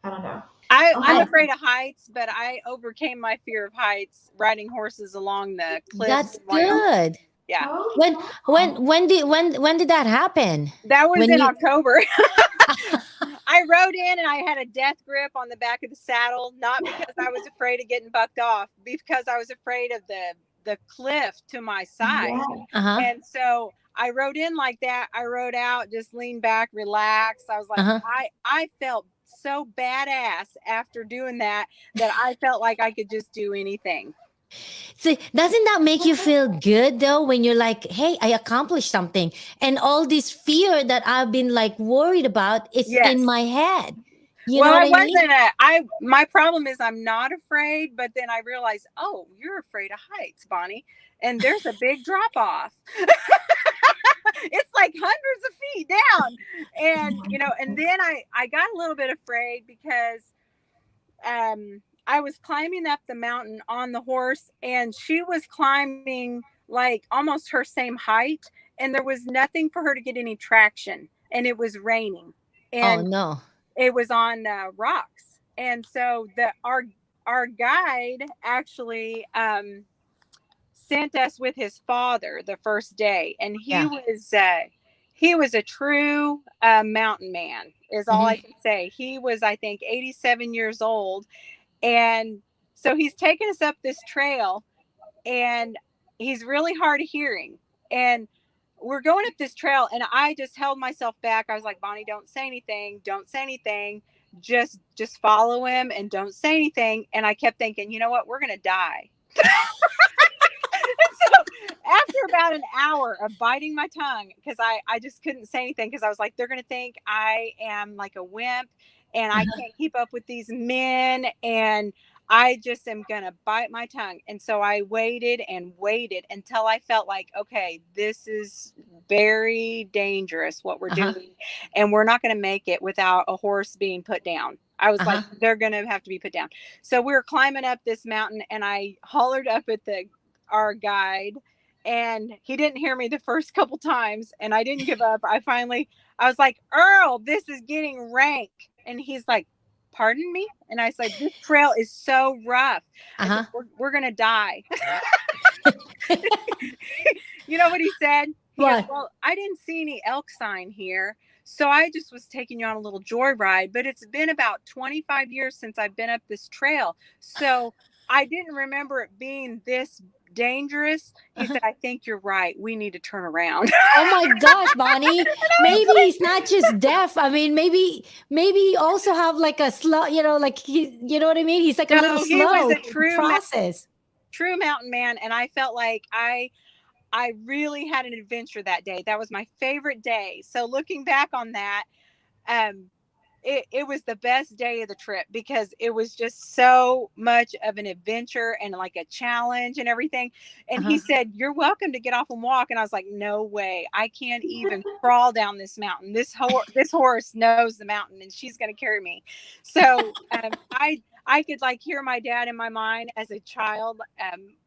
I don't know. I'll I'm I have afraid of heights, but I overcame my fear of heights riding horses along the cliffs That's in Wyoming. good. Yeah. oh When wow. when did that happen? That was When in you October. I rode in and I had a death grip on the back of the saddle, not because I was afraid of getting bucked off, because I was afraid of the cliff to my side. Yeah. uh-huh. And so I rode in like that. I rode out, just leaned back, relaxed. I was like, Uh-huh. I felt so badass after doing that I felt like I could just do anything. See, doesn't that make you feel good though when you're like, hey, I accomplished something, and all this fear that I've been like worried about is in Yes. my head. You know Well, what I I mean? wasn't my problem is I'm not afraid, but then I realized, oh, you're afraid of heights, Bonnie. And there's a big drop off. It's like hundreds of feet down. And and then I got a little bit afraid because I was climbing up the mountain on the horse and she was climbing like almost her same height and there was nothing for her to get any traction and it was raining Oh and no. it was on rocks. And so our guide actually sent us with his father the first day, and Yeah. he was a true mountain man, is all I Hmm. can say. He was, I think, 87 years old, and so he's taken us up this trail, and he's really hard of hearing, and we're going up this trail, and I just held myself back. I was like, Bonnie, don't say anything, don't say anything, just follow him and don't say anything. And I kept thinking, you know what, we're gonna die. So after about an hour of biting my tongue, because I just couldn't say anything, because I was like, they're going to think I am like a wimp and I can't keep up with these men. And I just am going to bite my tongue. And so I waited and waited until I felt like, okay, this is very dangerous what we're Uh-huh. doing. And we're not going to make it without a horse being put down. I was like, Uh-huh. they're going to have to be put down. So we were climbing up this mountain and I hollered up at our guide, and he didn't hear me the first couple times, and I didn't give up. I was like, Earl, this is getting rank. And he's like, pardon me? And I said, this trail is so rough. I said, Uh-huh. we're gonna die. You know what he said? He goes, What? well, I didn't see any elk sign here. So I just was taking you on a little joyride, but it's been about 25 years since I've been up this trail. So I didn't remember it being this dangerous. He said, I think you're right. We need to turn around. Oh my gosh, Bonnie. Maybe he's not just deaf. I mean, maybe he also have like a slow, like you know what I mean? He's like a little No, he was slow a to true process. true mountain man. And I felt like I really had an adventure that day. That was my favorite day. So looking back on that, um, it was the best day of the trip because it was just so much of an adventure and like a challenge and everything. And he said, you're welcome to get off and walk. And I was like, no way. I can't even crawl down this mountain. This horse knows the mountain and she's going to carry me. So I could like hear my dad in my mind as a child.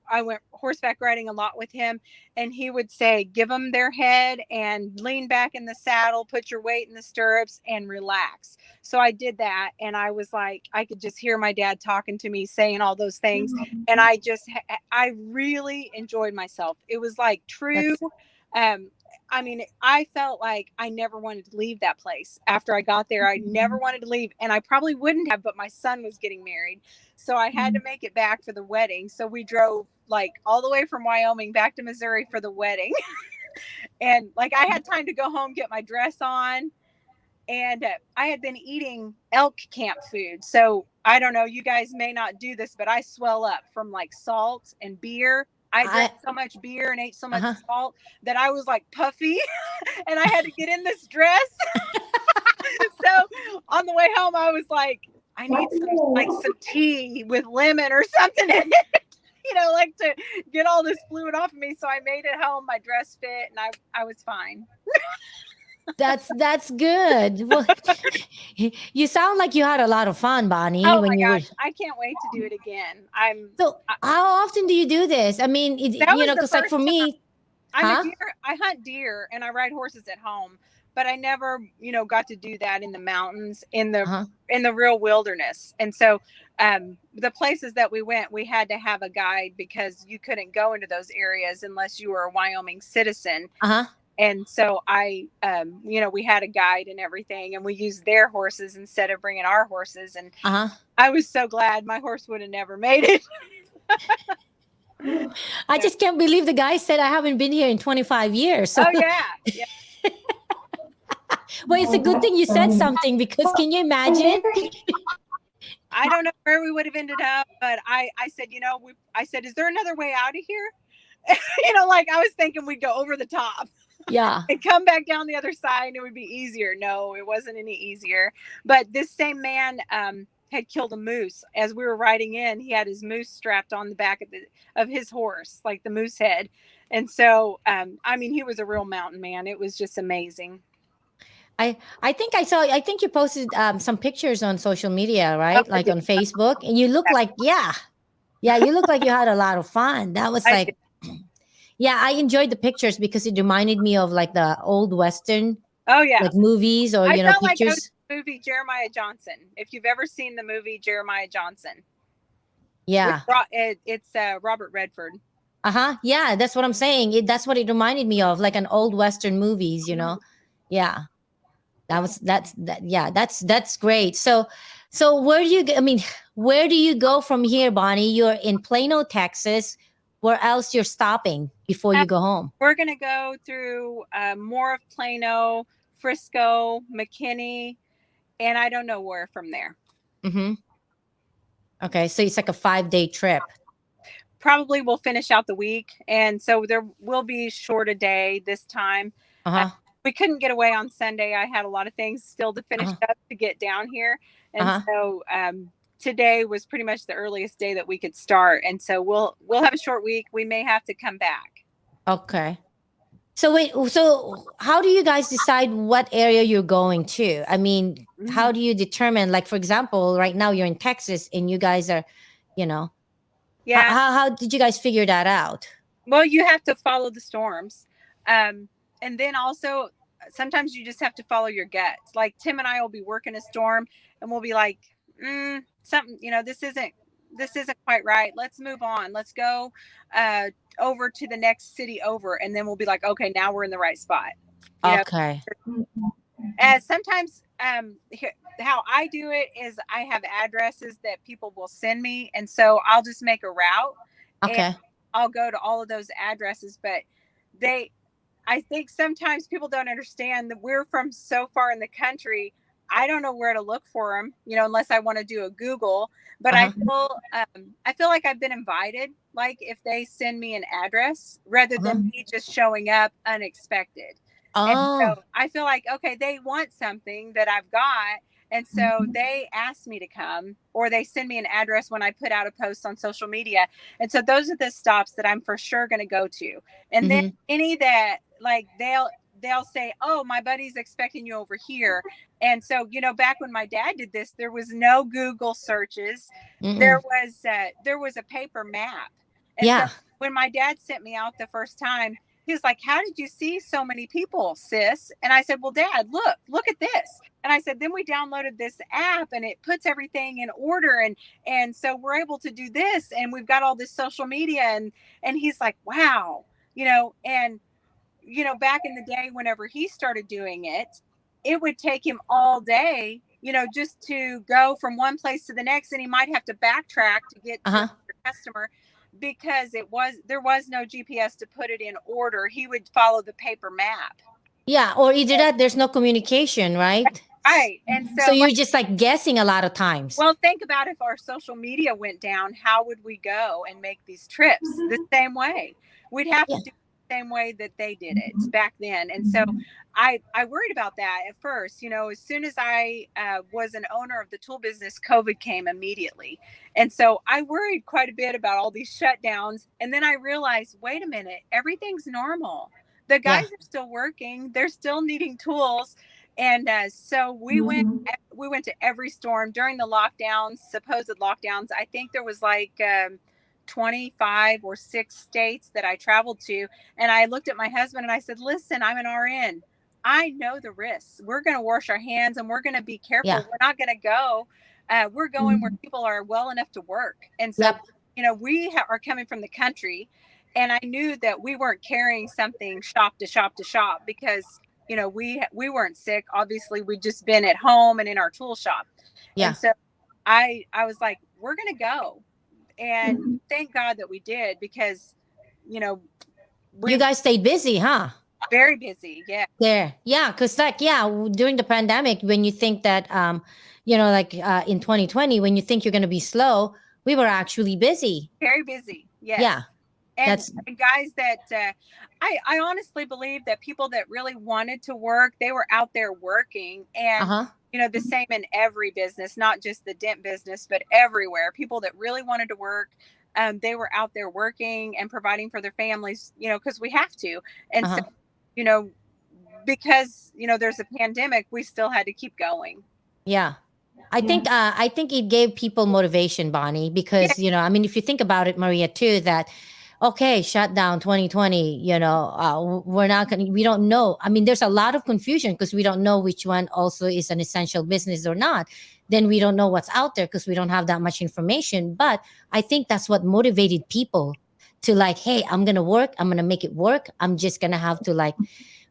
I went horseback riding a lot with him, and he would say, give them their head and lean back in the saddle, put your weight in the stirrups and relax. So I did that. And I was like, I could just hear my dad talking to me, saying all those things. And I really enjoyed myself. It was like true. I mean, I felt like I never wanted to leave that place. After I got there, I never wanted to leave. And I probably wouldn't have, but my son was getting married. So I had to make it back for the wedding. So we drove like all the way from Wyoming back to Missouri for the wedding. And like I had time to go home, get my dress on. And I had been eating elk camp food. So I don't know, you guys may not do this, but I swell up from like salt and beer. I drank so much beer and ate so much salt that I was like puffy and I had to get in this dress. So on the way home, I was like, I need some tea with lemon or something in it, like to get all this fluid off of me. So I made it home. My dress fit and I was fine. That's good. Well, you sound like you had a lot of fun, Bonnie. Oh when my you gosh, I can't wait to do it again. So how often do you do this? I mean, because like for me, I hunt deer and I ride horses at home, but I never, got to do that in the mountains, in the real wilderness. And so the places that we went, we had to have a guide because you couldn't go into those areas unless you were a Wyoming citizen. And so we had a guide and everything, and we used their horses instead of bringing our horses. And I was so glad. My horse would have never made it. I just can't believe the guy said I haven't been here in 25 years. So. Oh yeah. Well, it's a good thing you said something, because can you imagine? I don't know where we would have ended up, but I said, I said, is there another way out of here? Like I was thinking we'd go over the top. Yeah. And come back down the other side and it would be easier. No, it wasn't any easier. But this same man had killed a moose. As we were riding in, he had his moose strapped on the back of his horse, like the moose head. And so, he was a real mountain man. It was just amazing. I think you posted some pictures on social media, right? Like on Facebook, and you look like, you look like you had a lot of fun. That was like, yeah, I enjoyed the pictures because it reminded me of like the old Western, like movies or, I felt pictures. Like I was in the movie Jeremiah Johnson. If you've ever seen the movie Jeremiah Johnson. Yeah. It's Robert Redford. Yeah, that's what I'm saying. That's what it reminded me of, like an old Western movies, Yeah. That's great. So where do you go from here, Bonnie? You're in Plano, Texas. Where else you're stopping before you go home? We're going to go through more of Plano, Frisco, McKinney, and I don't know where from there. Okay, so it's like a 5-day trip. Probably we'll finish out the week, and so there will be short a day this time. We couldn't get away on Sunday. I had a lot of things still to finish up to get down here, and so today was pretty much the earliest day that we could start. And so we'll have a short week. We may have to come back. Okay. So how do you guys decide what area you're going to? I mean, how do you determine, like, for example, right now you're in Texas and you guys are, how did you guys figure that out? Well, you have to follow the storms. And then also sometimes you just have to follow your gut. Like Tim and I will be working a storm and we'll be like, something, this isn't this isn't quite right. Let's move on. Let's go over to the next city over. And then we'll be like, okay, now we're in the right spot. You know, Okay. sometimes how I do it is I have addresses that people will send me. And so I'll just make a route and Okay. I'll go to all of those addresses. But they, I think sometimes people don't understand that we're from so far in the country. I don't know where to look for them, you know, unless I want to do a Google. But Uh-huh. I feel like I've been invited. Like if they send me an address rather Uh-huh. than me just showing up unexpected. And Oh. so I feel like, okay, they want something that I've got. And so they ask me to come, or they send me an address when I put out a post on social media. And so those are the stops that I'm for sure going to go to. And then Mm-hmm. any that like they'll say, oh, my buddy's expecting you over here. And so, you know, back when my dad did this, there was no Google searches. Mm-mm. There was a paper map. And so Yeah. when my dad sent me out the first time, he was like, how did you see so many people, sis? And I said, well, Dad, look at this. And I said, then we downloaded this app and it puts everything in order. And so we're able to do this, and we've got all this social media. And he's like, wow, you know, and you know, back in the day, whenever he started doing it, it would take him all day, you know, just to go from one place to the next. And he might have to backtrack to get to Uh-huh. another customer because there was no GPS to put it in order. He would follow the paper map. Yeah. Or either that, there's no communication, right? Right. And So so, you're like, just like guessing a lot of times. well, think about if our social media went down, how would we go and make these trips the same way? We'd have Yeah. to do it the same way that they did it back then. And so I worried about that at first. You know, as soon as I was an owner of the tool business, COVID came immediately. And so I worried quite a bit about all these shutdowns. And then I realized, wait a minute, everything's normal. The Yeah. guys are still working, they're still needing tools. And so we went to every storm during the lockdowns, supposed lockdowns. I think there was like 25 or 6 states that I traveled to. And I looked at my husband and I said, listen, I'm an RN. I know the risks. We're going to wash our hands and we're going to be Yeah. careful. We're not going to go. We're going where people are well enough to work. And so, Yep. you know, are coming from the country. And I knew that we weren't carrying something shop to shop to shop because you know we weren't sick. Obviously, we'd just been at home and in our tool shop. Yeah. And so I was like, we're gonna go. And thank God that we did, because you know we You guys stayed busy, huh? very busy. Yeah, There. Yeah. Cause like, yeah, during the pandemic, when you think that, like in 2020, when you think you're going to be slow, we were actually busy. very busy. Yeah. Yes. And That's, guys that I honestly believe that people that really wanted to work, they were out there working. And uh-huh. you know, the same in every business, not just the dent business, but everywhere. People that really wanted to work, they were out there working and providing for their families, you know, because we have to. And so, Uh-huh. you know, because you know there's a pandemic, we still had to keep going. Yeah. I think it gave people motivation, Bonnie, Yeah, because I mean, if you think about it, Maria, too, that okay, shut down 2020, we're not going to, we don't know. I mean, there's a lot of confusion because we don't know which one also is an essential business or not. Then we don't know what's out there because we don't have that much information. But I think that's what motivated people to like, hey, I'm going to work. I'm going to make it work. I'm just going to have to like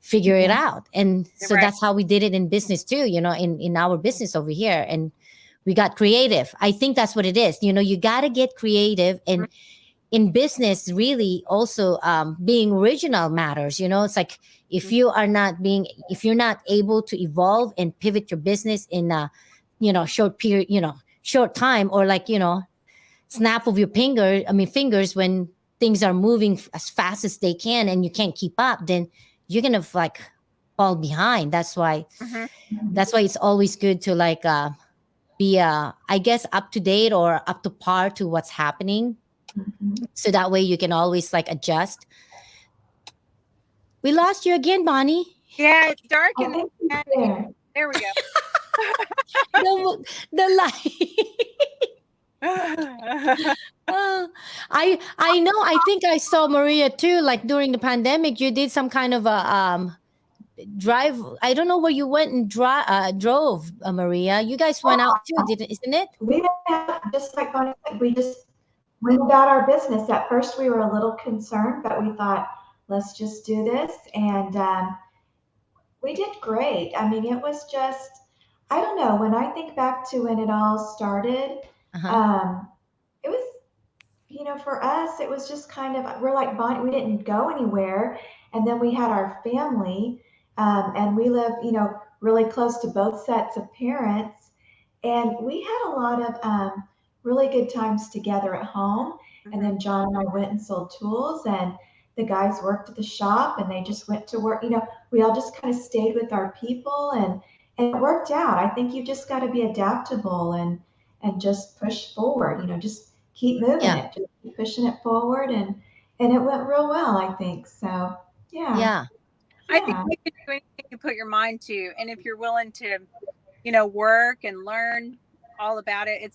figure it out. And so right. that's how we did it in business too, in our business over here. And we got creative. I think that's what it is. You got to get creative. And in business, really also being original matters. It's like if you're not able to evolve and pivot your business in a short period, short time, or like snap of your fingers when things are moving as fast as they can and you can't keep up, then you're gonna like fall behind. That's why Mm-hmm. it's always good to like be I guess up to date or up to par to what's happening, so that way you can always like adjust. We lost you again, Bonnie. Yeah, it's dark I in think he's the there. there we go. The light. Oh, I know. I think I saw Maria too. Like during the pandemic, you did some kind of a drive. I don't know where you went and drove, Maria. You guys went out too, didn't? Isn't it? We didn't have, just like Bonnie said, we just went about our business. At first, we were a little concerned, but we thought, let's just do this. And we did great. I mean, it was just, I don't know, when I think back to when it all started, Uh-huh. um, it was, for us, it was just kind of, we're like Bonnie, we didn't go anywhere. And then we had our family, and we live, really close to both sets of parents. And we had a lot of really good times together at home. And Mhm. then John and I went and sold tools, and the guys worked at the shop, and they just went to work. We all just kind of stayed with our people, and it worked out. I think you just got to be adaptable and just push forward. Just keep moving Yeah. it, just keep pushing it forward, and it went real well, I think. So yeah, Yeah. I think yeah, you can do anything you put your mind to, and if you're willing to, work and learn all about it,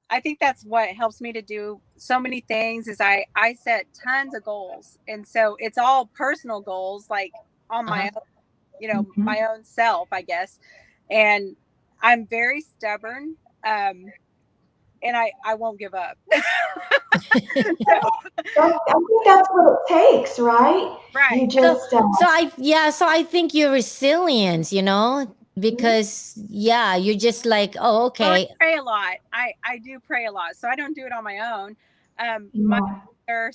I think that's what helps me to do so many things is I set tons of goals. And so it's all personal goals, like on Uh-huh. my own, hmm, my own self, I guess. And I'm very stubborn. And I won't give up. So, I think that's what it takes, right? You right. So, just so I think you're resilient, because you're just like, oh, Well, I okay. pray a lot. I do pray a lot. So I don't do it on my own. My yeah, mother,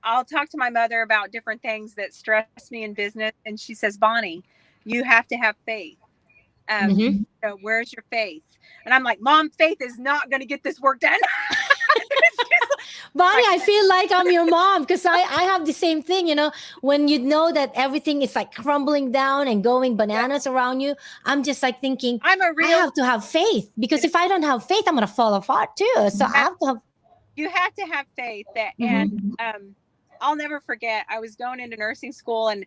I'll talk to my mother about different things that stress me in business. And she says, Bonnie, you have to have faith. Mm-hmm. mhm, Where's your faith? And I'm like, Mom, faith is not going to get this work done. Bonnie, Like, I feel like I'm your mom because I have the same thing, when you know that everything is like crumbling down and going yeah, bananas around you. I'm just like thinking, I'm a I real, have to have faith you because know, if I don't have faith, I'm going to fall apart too. So I yeah, have to have. you have to have faith that, and Mhm. I'll never forget, I was going into nursing school and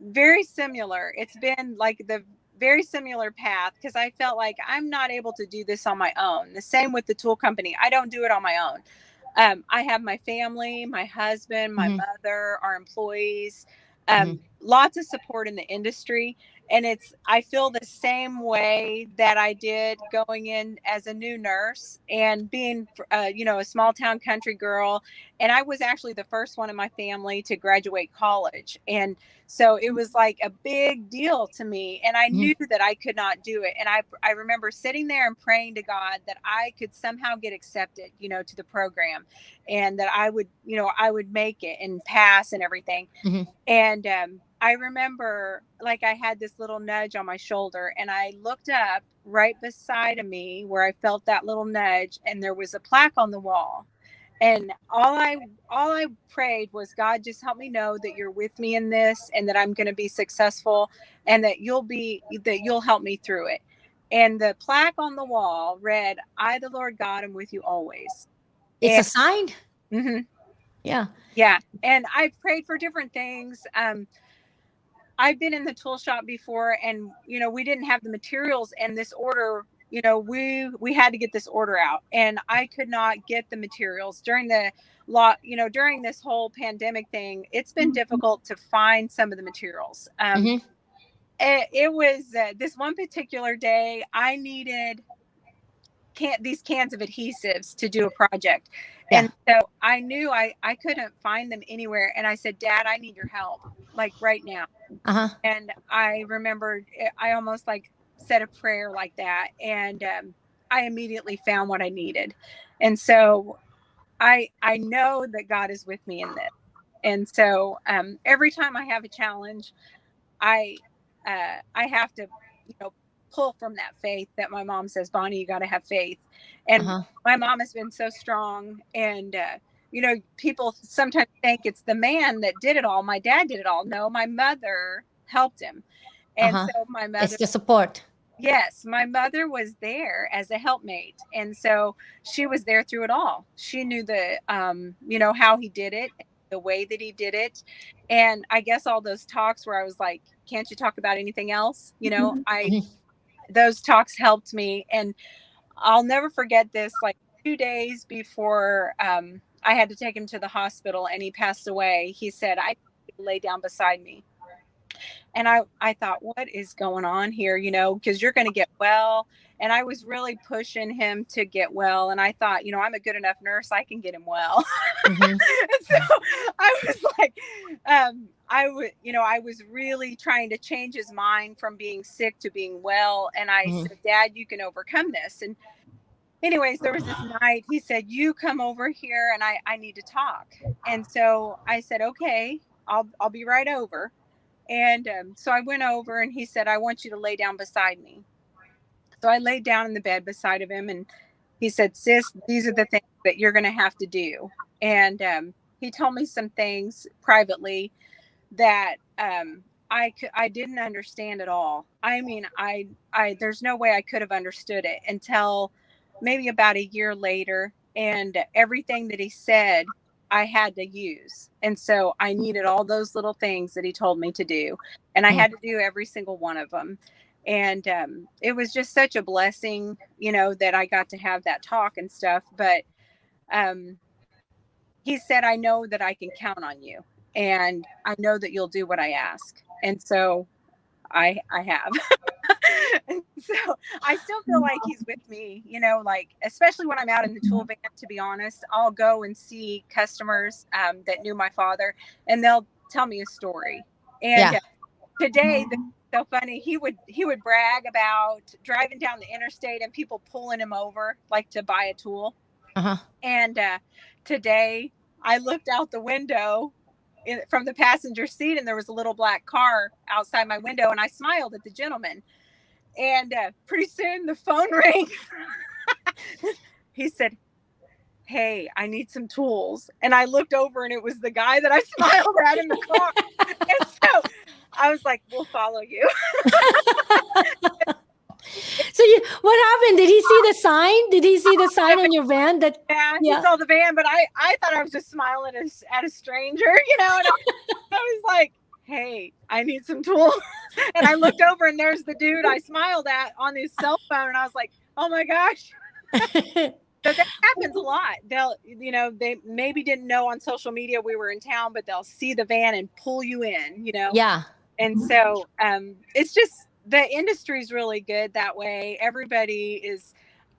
very similar. It's been like the very similar path because I felt like I'm not able to do this on my own. The same with the tool company. I don't do it on my own. I have my family, my husband, my Mhm. mother, our employees, Mhm. lots of support in the industry. And I feel the same way that I did going in as a new nurse and being, a small town country girl. And I was actually the first one in my family to graduate college. And so it was like a big deal to me. And I Mhm. knew that I could not do it. And I remember sitting there and praying to God that I could somehow get accepted, to the program and that I would make it and pass and everything. Mhm. And I remember like I had this little nudge on my shoulder and I looked up right beside of me where I felt that little nudge and there was a plaque on the wall. And all I prayed was, God, just help me know that you're with me in this and that I'm going to be successful and that you'll help me through it. And the plaque on the wall read, I, the Lord God, am with you always. It's And a sign. mhm, Yeah. yeah, and I prayed for different things. I've been in the tool shop before and we didn't have the materials and this order, we had to get this order out and I could not get the materials during the during this whole pandemic thing. It's been mhm, difficult to find some of the materials. Mhm. It was this one particular day I needed these cans of adhesives to do a project. Yeah. And so I knew I couldn't find them anywhere. And I said, Dad, I need your help like right now. Uh-huh. And I remembered I almost like said a prayer like that. And I immediately found what I needed. And so I know that God is with me in this. And so every time I have a challenge, I I have to, pull from that faith that my mom says, Bonnie, you got to have faith. And Uh-huh. my mom has been so strong. And people sometimes think it's the man that did it all. My dad did it all. No, my mother helped him. And Uh-huh. so my It's mother, the support. yes, my mother was there as a helpmate. And so she was there through it all. She knew how he did it, the way that he did it. And I guess all those talks where I was like, can't you talk about anything else? mhm, Mhm. Those talks helped me. And I'll never forget this, like 2 days before I had to take him to the hospital and he passed away. He said, I need you to lay down beside me. And I thought, what is going on here? You know, because you're going to get well. And I was really pushing him to get well. And I thought, you know, I'm a good enough nurse. I can get him well. Mm-hmm. And so I was like, I was really trying to change his mind from being sick to being well. And I Mm-hmm. said, Dad, you can overcome this. And anyways, there was this night he said, you come over here and I need to talk. And so I said, okay, I'll be right over. And so I went over and he said, I want you to lay down beside me. So I laid down in the bed beside of him and he said, sis, these are the things that you're going to have to do. And he told me some things privately that I didn't understand at all. I mean, I there's no way I could have understood it until maybe about a year later. And everything that he said, I had to use. And so I needed all those little things that he told me to do. And I had to do every single one of them. And it was just such a blessing, you know, that I got to have that talk and stuff. But um, he said, I know that I can count on you. And I know that you'll do what I ask. And so I have. And so I still feel like he's with me, you know, like, especially when I'm out in the tool van, to be honest, I'll go and see customers that knew my father and they'll tell me a story. And Yeah. today, so funny, he would brag about driving down the interstate and people pulling him over, like to buy a tool. Uh-huh. And today I looked out the window from the passenger seat and there was a little black car outside my window and I smiled at the gentleman. And pretty soon the phone rings. He said, hey, I need some tools. And I looked over and it was the guy that I smiled at in the car. And so I was like, we'll follow you. So what happened? Did he see the sign? Did he see the sign on your van that? Yeah, he Yeah. saw the van, but I thought I was just smiling at a stranger, you know, and I was like, hey, I need some tools. And I looked over and there's the dude I smiled at on his cell phone. And I was like, oh my gosh. So that happens a lot. They'll, you know, they maybe didn't know on social media we were in town, but they'll see the van and pull you in, you know? Yeah. And so it's just, the industry's really good that way. Everybody is,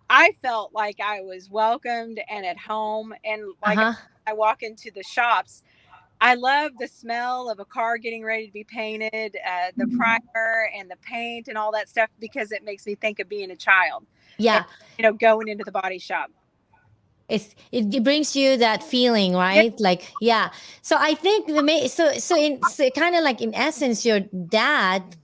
I felt like I was welcomed and at home. And like Uh-huh. I walk into the shops, I love the smell of a car getting ready to be painted, the primer and the paint and all that stuff, because it makes me think of being a child. Yeah. And, you know, going into the body shop. It brings you that feeling, right? Yeah. Like, yeah. So I think so kind of like in essence, your dad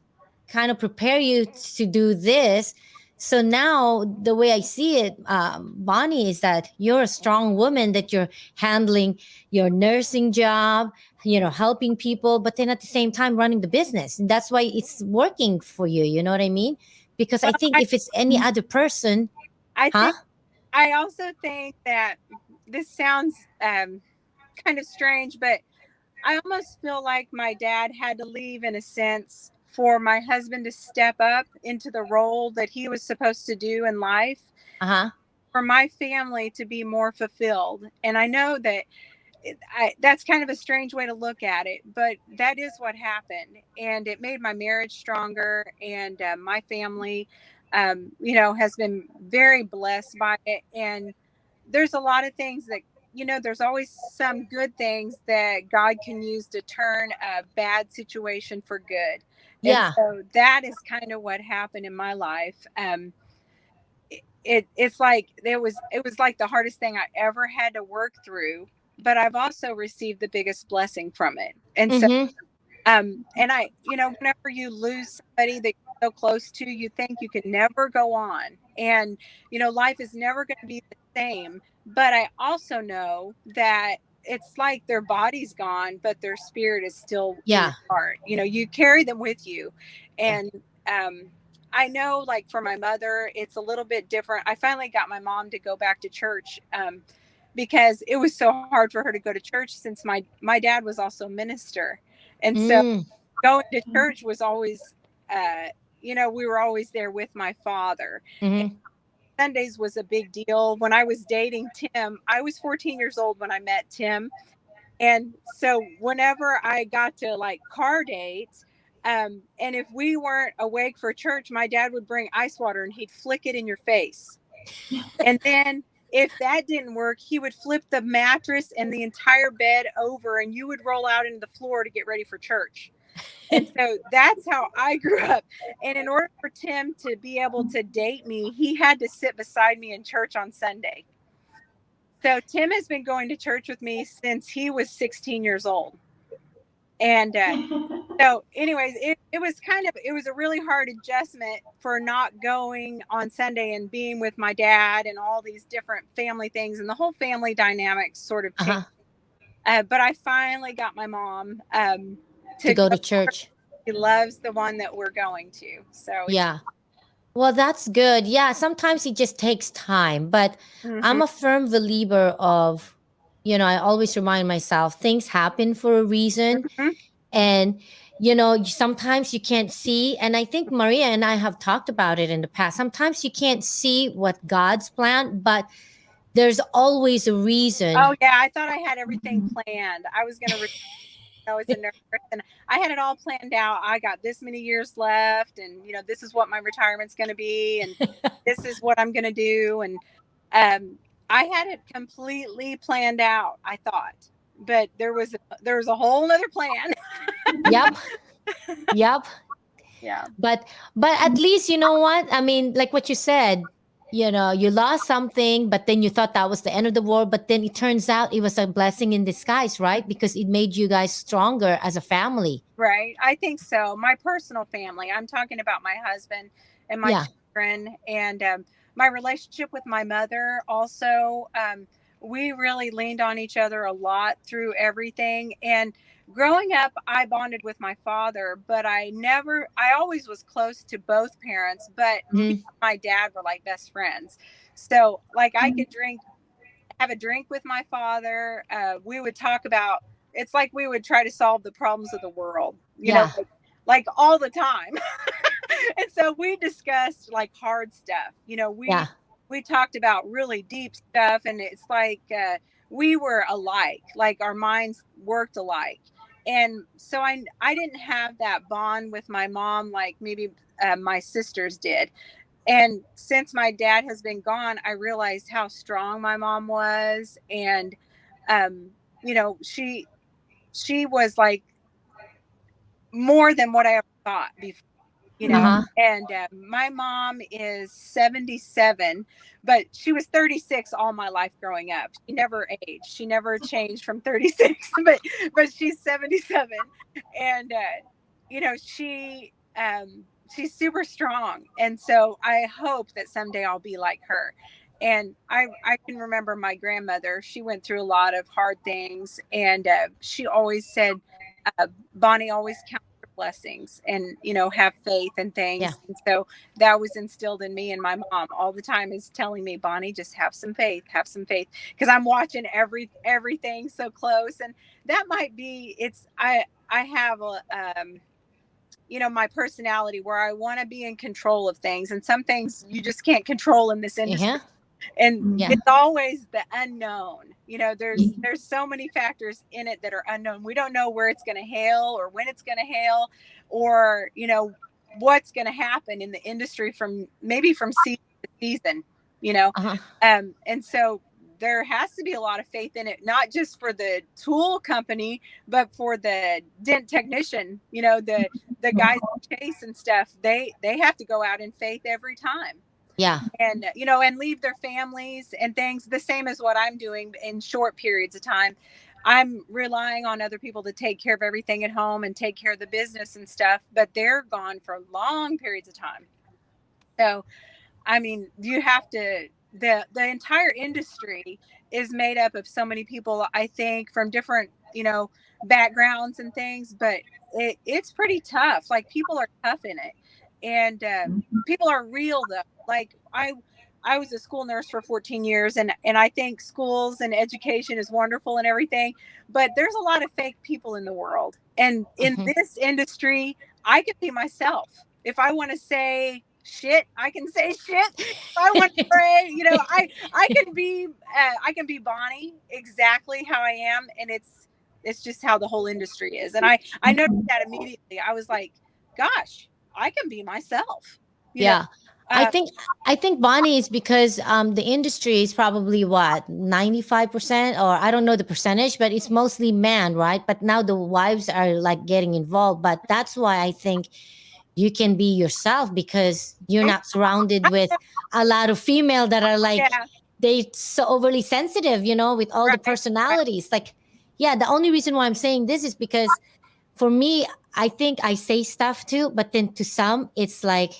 kind of prepare you to do this. So now the way I see it, Bonnie, is that you're a strong woman, that you're handling your nursing job, you know, helping people, but then at the same time running the business. And that's why it's working for you. You know what I mean? Because I Well, think if it's any other person, I huh? think, I also think that this sounds kind of strange, but I almost feel like my dad had to leave in a sense for my husband to step up into the role that he was supposed to do in life, Uh-huh. for my family to be more fulfilled. And I know that that's kind of a strange way to look at it, but that is what happened. And it made my marriage stronger. And my family, you know, has been very blessed by it. And there's a lot of things that, you know, there's always some good things that God can use to turn a bad situation for good. And Yeah. so that is kind of what happened in my life. It's like it was like the hardest thing I ever had to work through, but I've also received the biggest blessing from it. And so Mm-hmm. and I, you know, whenever you lose somebody that you're so close to, you think you can never go on. And, you know, life is never going to be the same. But I also know that it's like their body's gone, but their spirit is still in Yeah. your heart. You know, you carry them with you. Yeah. And I know, like for my mother, it's a little bit different. I finally got my mom to go back to church. Because it was so hard for her to go to church since my dad was also a minister. And so Mm. going to church was always, you know, we were always there with my father. And Mm-hmm. Sundays was a big deal. When I was dating Tim, I was 14 years old when I met Tim. And so whenever I got to like car dates, And if we weren't awake for church, my dad would bring ice water and he'd flick it in your face. And then if that didn't work, he would flip the mattress and the entire bed over and you would roll out into the floor to get ready for church. And so that's how I grew up. And in order for Tim to be able to date me, he had to sit beside me in church on Sunday. So Tim has been going to church with me since he was 16 years old. And so anyways, it was a really hard adjustment for not going on Sunday and being with my dad and all these different family things, and the whole family dynamics sort of changed. But I finally got my mom To go to go. church. She loves the one that we're going to. So Yeah. Well, that's good. Yeah, sometimes it just takes time, but I'm Mhm. a firm believer of, I always remind myself things happen for a reason. Mhm. And, sometimes you can't see. And I think Maria and I have talked about it in the past. Sometimes you can't see what God's planned, but there's always a reason. Oh yeah, I thought I had everything planned. I was going to as a nurse, and I had it all planned out. I got this many years left, and this is what my retirement's going to be, and this is what I'm going to do. And I had it completely planned out, I thought, but there was a whole other plan. Yep. Yep. Yeah. But at least you know what? I mean, like what you said, you lost something, but then you thought that was the end of the world, but then it turns out it was a blessing in disguise, right? Because it made you guys stronger as a family. Right. I think so. My personal family, I'm talking about my husband and my Yeah. children, and my relationship with my mother also. We really leaned on each other a lot through everything. And growing up, I bonded with my father, but I always was close to both parents, but me and Mhm. my dad were like best friends. So, like, I could have a drink with my father. We would talk about, it's like we would try to solve the problems of the world, Yeah. like all the time. And so we discussed like hard stuff. Yeah. We talked about really deep stuff, and it's like we were alike, like our minds worked alike. And so I didn't have that bond with my mom like maybe my sisters did. And since my dad has been gone, I realized how strong my mom was. And um she was like more than what I ever thought before. Uh-huh. And my mom is 77, but she was 36 all my life growing up. She never aged. She never changed from 36, but she's 77. And she's super strong. And so I hope that someday I'll be like her. And I can remember my grandmother. She went through a lot of hard things, and she always said, Bonnie, always count your blessings, and have faith and Yeah. things. And so that was instilled in me. And my mom all the time is telling me, Bonnie, just have some faith, because I'm watching everything so close. And that might be, I have a my personality where I want to be in control of things, and some things you just can't control in this industry. Uh-huh. And Yeah. it's always the unknown. Y- There's so many factors in it that are unknown. We don't know where it's going to hail, or when it's going to hail, or what's going to happen in the industry from season to season. you know Uh-huh. and so there has to be a lot of faith in it, not just for the tool company, but for the dent technician. The guys who chase and stuff, they have to go out in faith every time, Yeah. and and leave their families and things, the same as what I'm doing in short periods of time. I'm relying on other people to take care of everything at home and take care of the business and stuff, but they're gone for long periods of time. So I mean, you have to, the entire industry is made up of so many people, I think, from different, backgrounds and things, but it's pretty tough. Like, people are tough in it. And people are real though. Like, I was a school nurse for 14 years, and I think schools and education is wonderful and everything, but there's a lot of fake people in the world. And in Mhm. this industry, I can be myself. If I want to say shit, I can say shit. If I want to pray, I can be Bonnie exactly how I am, and it's just how the whole industry is. And I noticed that immediately. I was like, gosh, I can be myself, you know. Yeah. I Uh, think I think Bonnie is because the industry is probably what 95%, or I don't know the percentage, but it's mostly man, right? But now the wives are like getting involved. But that's why I think you can be yourself because you're oh, not surrounded I with know. a lot of female that are like Yeah, they so overly sensitive, with all the right, right. personalities. Like, yeah, the only reason why I'm saying this is because for me, I think I say stuff too, but then to some, it's like,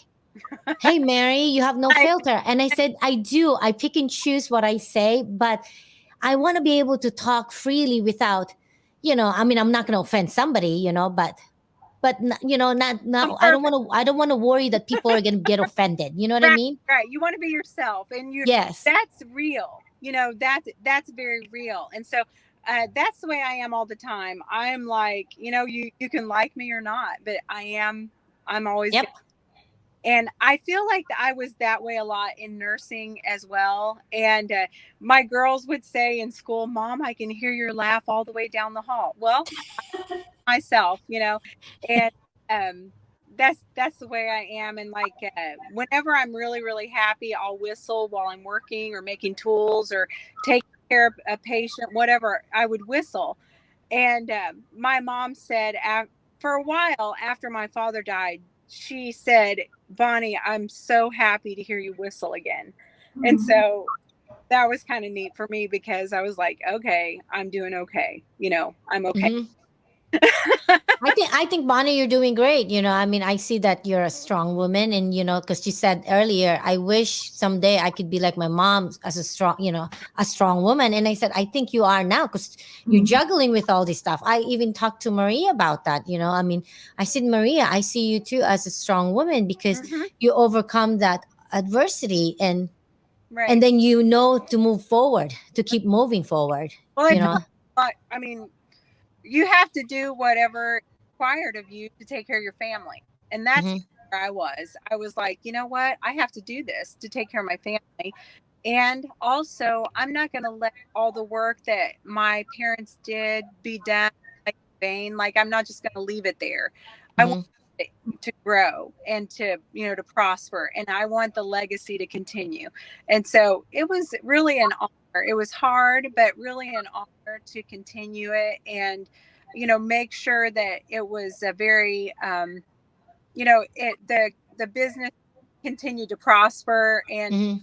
hey, Mary, you have no I, filter. And I said, I do. I pick and choose what I say, but I want to be able to talk freely without, I mean, I'm not going to offend somebody, not, on I don't purpose. want to, I don't want to worry that people are going to get offended. You know what I Right, mean? right. You want to be yourself, and Yes. that's real. That's very real. And so that's the way I am all the time. I'm like, you can like me or not, but I'm always Yep. gonna. And I feel like I was that way a lot in nursing as well. And my girls would say in school, "Mom, I can hear your laugh all the way down the hall." Well, myself, and that's the way I am. And like whenever I'm really really happy, I'll whistle while I'm working or making tools or taking care of a patient, whatever. I would whistle. And my mom said for a while after my father died, she said, "Bonnie, I'm so happy to hear you whistle again." And Mhm. so that was kind of neat for me because I was like, okay, I'm doing okay, I'm okay. Hmm. I think Bonnie, you're doing great. I mean, I see that you're a strong woman, and because you said earlier, I wish someday I could be like my mom as a strong woman. And I said, I think you are now because you're Mhm. juggling with all this stuff. I even talked to Maria about that. I mean, I said, Maria, I see you too as a strong woman because Hmm. you overcome that adversity, and Right. then to move forward, to keep moving forward. Well, I You feel know. like, I mean, you have to do whatever is required of you to take care of your family. And that's Hmm. where I was. I was like, you know what? I have to do this to take care of my family. And also, I'm not going to let all the work that my parents did be done like in vain. Like, I'm not just going to leave it there. I want Hmm. it to grow and to prosper. And I want the legacy to continue. And so it was really an honor. It was hard, but really an honor to continue it and, make sure that it was a very, the business continued to prosper. And Hmm.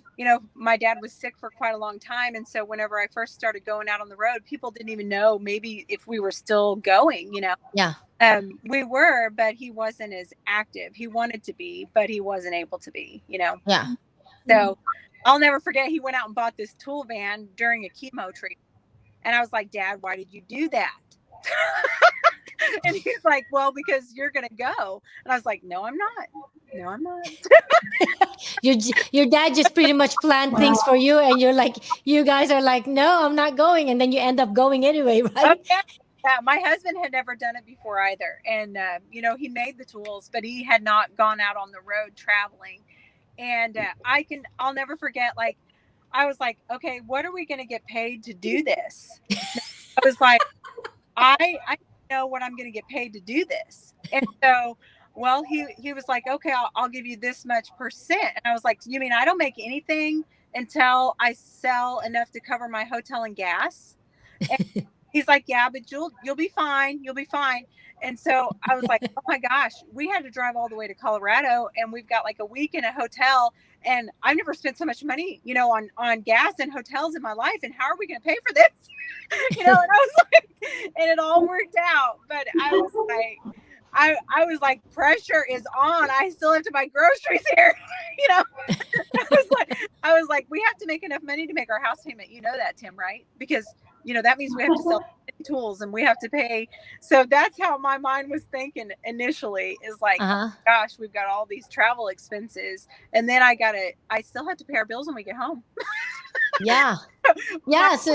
my dad was sick for quite a long time, and so whenever I first started going out on the road, people didn't even know maybe if we were still going. Yeah. We were, but he wasn't as active. He wanted to be, but he wasn't able to be. Yeah. So I'll never forget, he went out and bought this tool van during a chemo treatment, and I was like, "Dad, why did you do that?" And he's like, "Well, because you're gonna go." And I was like, "No, I'm not. No, I'm not." Your dad just pretty much planned Wow. things for you, and you guys are like, no, I'm not going, and then you end up going anyway, Oh right? yeah. Yeah, my husband had never done it before either, and he made the tools, but he had not gone out on the road traveling. And I'll never forget. Like, I was like, "Okay, what are we going to get paid to do this?" I was like, I know what I'm going to get paid to do this. And so, well, he was like, "Okay, I'll give you this much percent." And I was like, "You mean I don't make anything until I sell enough to cover my hotel and gas?" And he's like, "Yeah, but you'll be fine. You'll be fine." And so I was like, "Oh my gosh, we had to drive all the way to Colorado, and we've got like a week in a hotel, and I've never spent so much money, on gas and hotels in my life. And how are we going to pay for this?" And I was like, and it all worked out. But I was like, pressure is on. I still have to buy groceries here. you know, I was like, we have to make enough money to make our house payment. You know that, Tim, right? Because that means we have to sell tools and we have to pay. So that's how my mind was thinking initially, is like, oh Uh-huh. my gosh, we've got all these travel expenses, and then I still have to pay our bills when we get home. Yeah. My, Yeah, so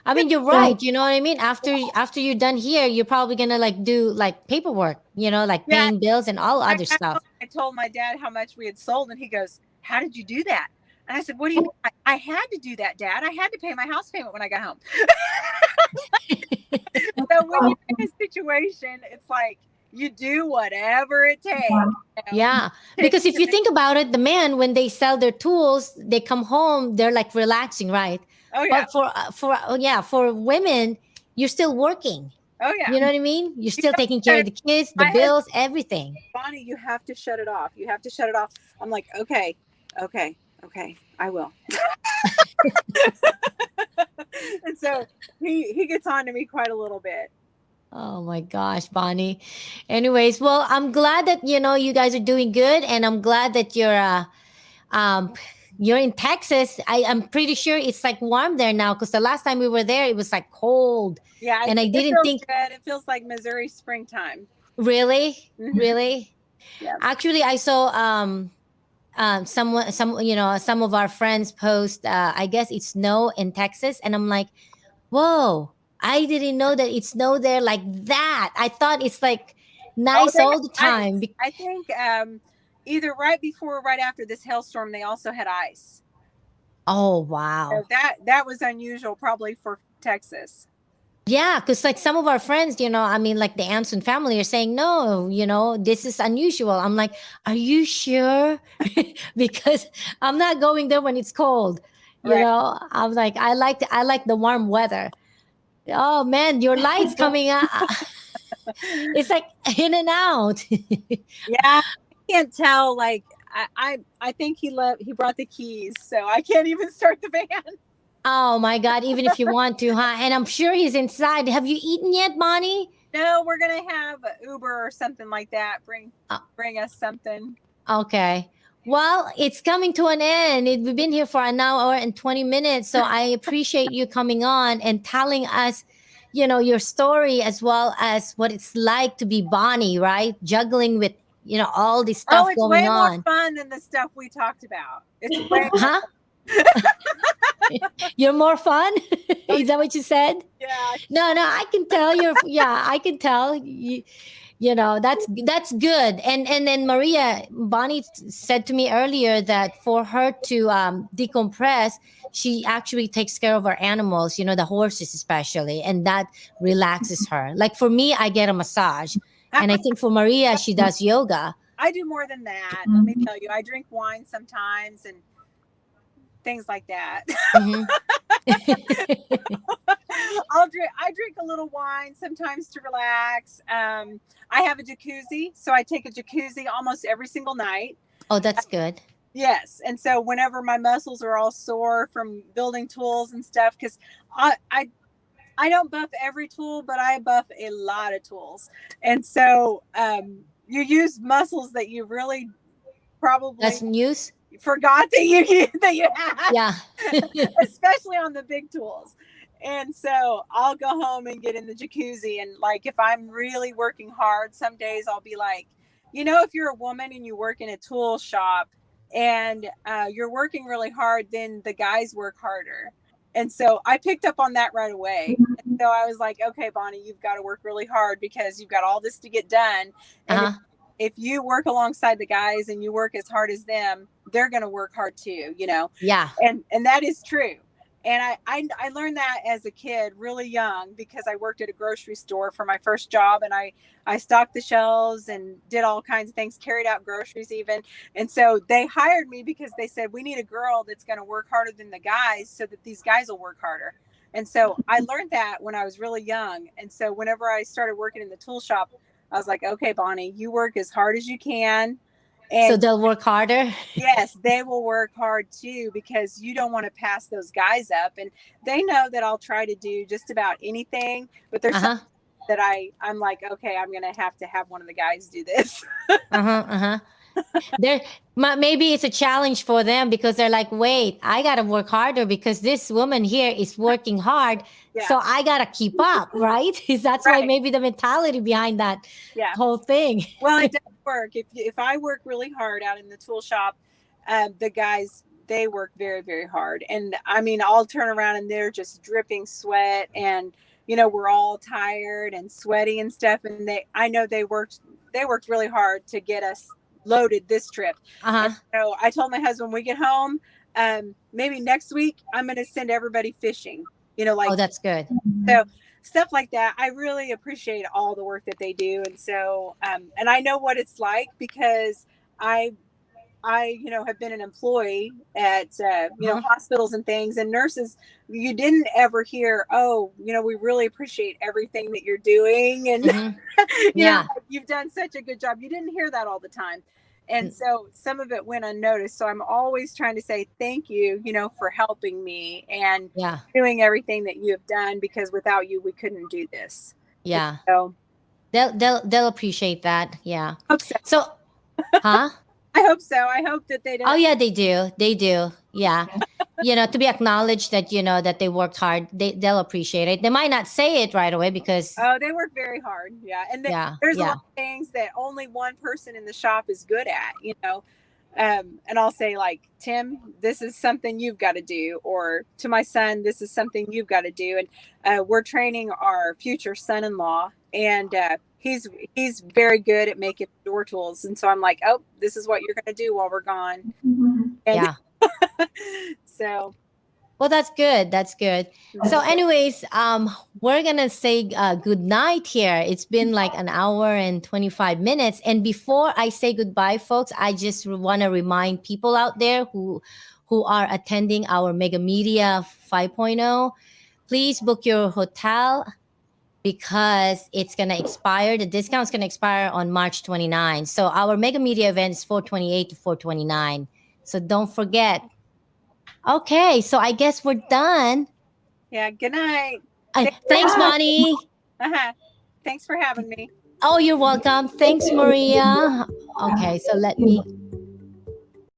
I mean, you're So, right. You know what I mean? After you're done here, you're probably gonna like do like paperwork, like yeah, paying bills and all I, other I, stuff. I told my dad how much we had sold, and he goes, "How did you do that?" And I said, "What do you mean? I had to do that, Dad. I had to pay my house payment when I got home." So when you're in a situation, it's like you do whatever it takes. Yeah. Yeah, because if you think about it, the men, when they sell their tools, they come home, they're like relaxing, right? Oh yeah. But for women, you're still working. Oh yeah. You know what I mean? You're You still know, taking care of the kids, the my husband, bills, everything. Bonnie, you have to shut it off. You have to shut it off. I'm like, okay, I will. And so he gets on to me quite a little bit. Oh my gosh, Bonnie. Anyways, well, I'm glad that you guys are doing good, and I'm glad that um you're in Texas. I'm pretty sure it's like warm there now, because the last time we were there, it was like cold, Yeah, and I it didn't feels think. good. It feels like Missouri springtime. Really, Hmm. really. Yeah. Actually, I saw some of our friends post. I guess it's snow in Texas, and I'm like, whoa! I didn't know that it snowed there like that. I thought it's like Oh, nice they all the had time. ice. I think either right before or right after this hailstorm, they also had ice. Oh So wow. that was unusual, probably for Texas. Yeah, because like some of our friends, I mean, like the Anson family are saying, no, this is unusual. I'm like, are you sure? Because I'm not going there when it's cold. Right. I'm like, I like the warm weather. Oh man, your light's coming out. It's like in and out. Yeah, I can't tell. Like I think he brought the keys, so I can't even start the van. Oh my God, even if you want to, huh? And I'm sure he's inside. Have you eaten yet, Bonnie? No, we're gonna have Uber or something like that. Uh, Bring us something. Okay. Well, it's coming to an end. We've been here for an hour and 20 minutes. So I appreciate you coming on and telling us, your story, as well as what it's like to be Bonnie, right? Juggling with, all this Oh, stuff it's going way more on. fun than the stuff we talked about. It's way more. Huh? You're more fun? Oh, Is that what you said? yeah. No, I can tell I can tell that's good. And then Bonnie said to me earlier that for her to decompress, she actually takes care of her animals, the horses especially, and that relaxes her. Like for me, I get a massage, and I think for Maria, she does yoga. I do more than that. Let me tell you, I drink wine sometimes and things like that. Hmm. I drink a little wine sometimes to relax. I have a jacuzzi, so I take a jacuzzi almost every single night. Oh, that's good. Yes, and so whenever my muscles are all sore from building tools and stuff, because I don't buff every tool, but I buff a lot of tools, and so you use muscles that you really probably That's news. forgot that you had. Yeah. Especially on the big tools. And so I'll go home and get in the jacuzzi. And like, if I'm really working hard, some days I'll be like, if you're a woman and you work in a tool shop and you're working really hard, then the guys work harder. And so I picked up on that right away. And so I was like, okay, Bonnie, you've got to work really hard because you've got all this to get done. And Uh-huh. if you work alongside the guys and you work as hard as them, they're going to work hard too, Yeah. and that is true. And I learned that as a kid really young because I worked at a grocery store for my first job, and I stocked the shelves and did all kinds of things, carried out groceries even. And so they hired me because they said, we need a girl that's going to work harder than the guys so that these guys will work harder. And so I learned that when I was really young. And so whenever I started working in the tool shop, I was like, okay, Bonnie, you work as hard as you can. So And they'll work harder. yes, they will work hard too because you don't want to pass those guys up. And they know that I'll try to do just about anything, but there's Uh-huh. something that I'm like, okay, I'm going to have one of the guys do this. Uh-huh. Uh-huh. There, maybe it's a challenge for them because they're like, wait, I gotta work harder because this woman here is working hard, Yeah, so I gotta keep up, right? That's why right. maybe the mentality behind that Yeah. whole thing. Well, it does work. If I work really hard out in the tool shop, the guys, they work very, very hard. And I mean, I'll turn around and they're just dripping sweat, and we're all tired and sweaty and stuff. And I know they worked really hard to get us loaded this trip. And Uh-huh. so I told my husband, when we get home, maybe next week I'm going to send everybody fishing. Oh, Like that's good. so. stuff like that. I really appreciate all the work that they do. And so, and I know what it's like because I, have been an employee at, Uh-huh. hospitals and things, and nurses, you didn't ever hear, oh, we really appreciate everything that you're doing. And, Mhm. Yeah. like, you've done such a good job. You didn't hear that all the time. And so some of it went unnoticed. So I'm always trying to say thank you, for helping me and Yeah. doing everything that you have done, because without you, we couldn't do this. And Yeah. so They'll appreciate that. Yeah. I hope so. So, huh? I hope so. I hope that they Oh don't. yeah, they do. They do. Yeah. To be acknowledged that that they worked hard, they'll appreciate it. They might not say it right away because Oh, they work very hard. Yeah. And yeah, there's a lot yeah, of things that only one person in the shop is good at. And I'll say, like, Tim, this is something you've got to do. Or to my son, this is something you've got to do. And we're training our future son-in-law, and he's very good at making door tools. And so I'm like, oh, this is what you're going to do while we're gone. Mhm. And yeah. so, Well, that's good. That's good. So, mhm. anyways, we're gonna say good night here. It's been like an hour and 25 minutes. And before I say goodbye, folks, I just want to remind people out there who are attending our Mega Media 5.0, please book your hotel because it's gonna expire. The discount's gonna expire on March 29. So our Mega Media event is 428 to 429. So don't forget. Okay, so I guess we're done. Yeah, good night. Thanks for Thanks, having Bonnie. uh-huh. Thanks for having me. Oh, you're welcome. Thanks, Maria. Okay, so let me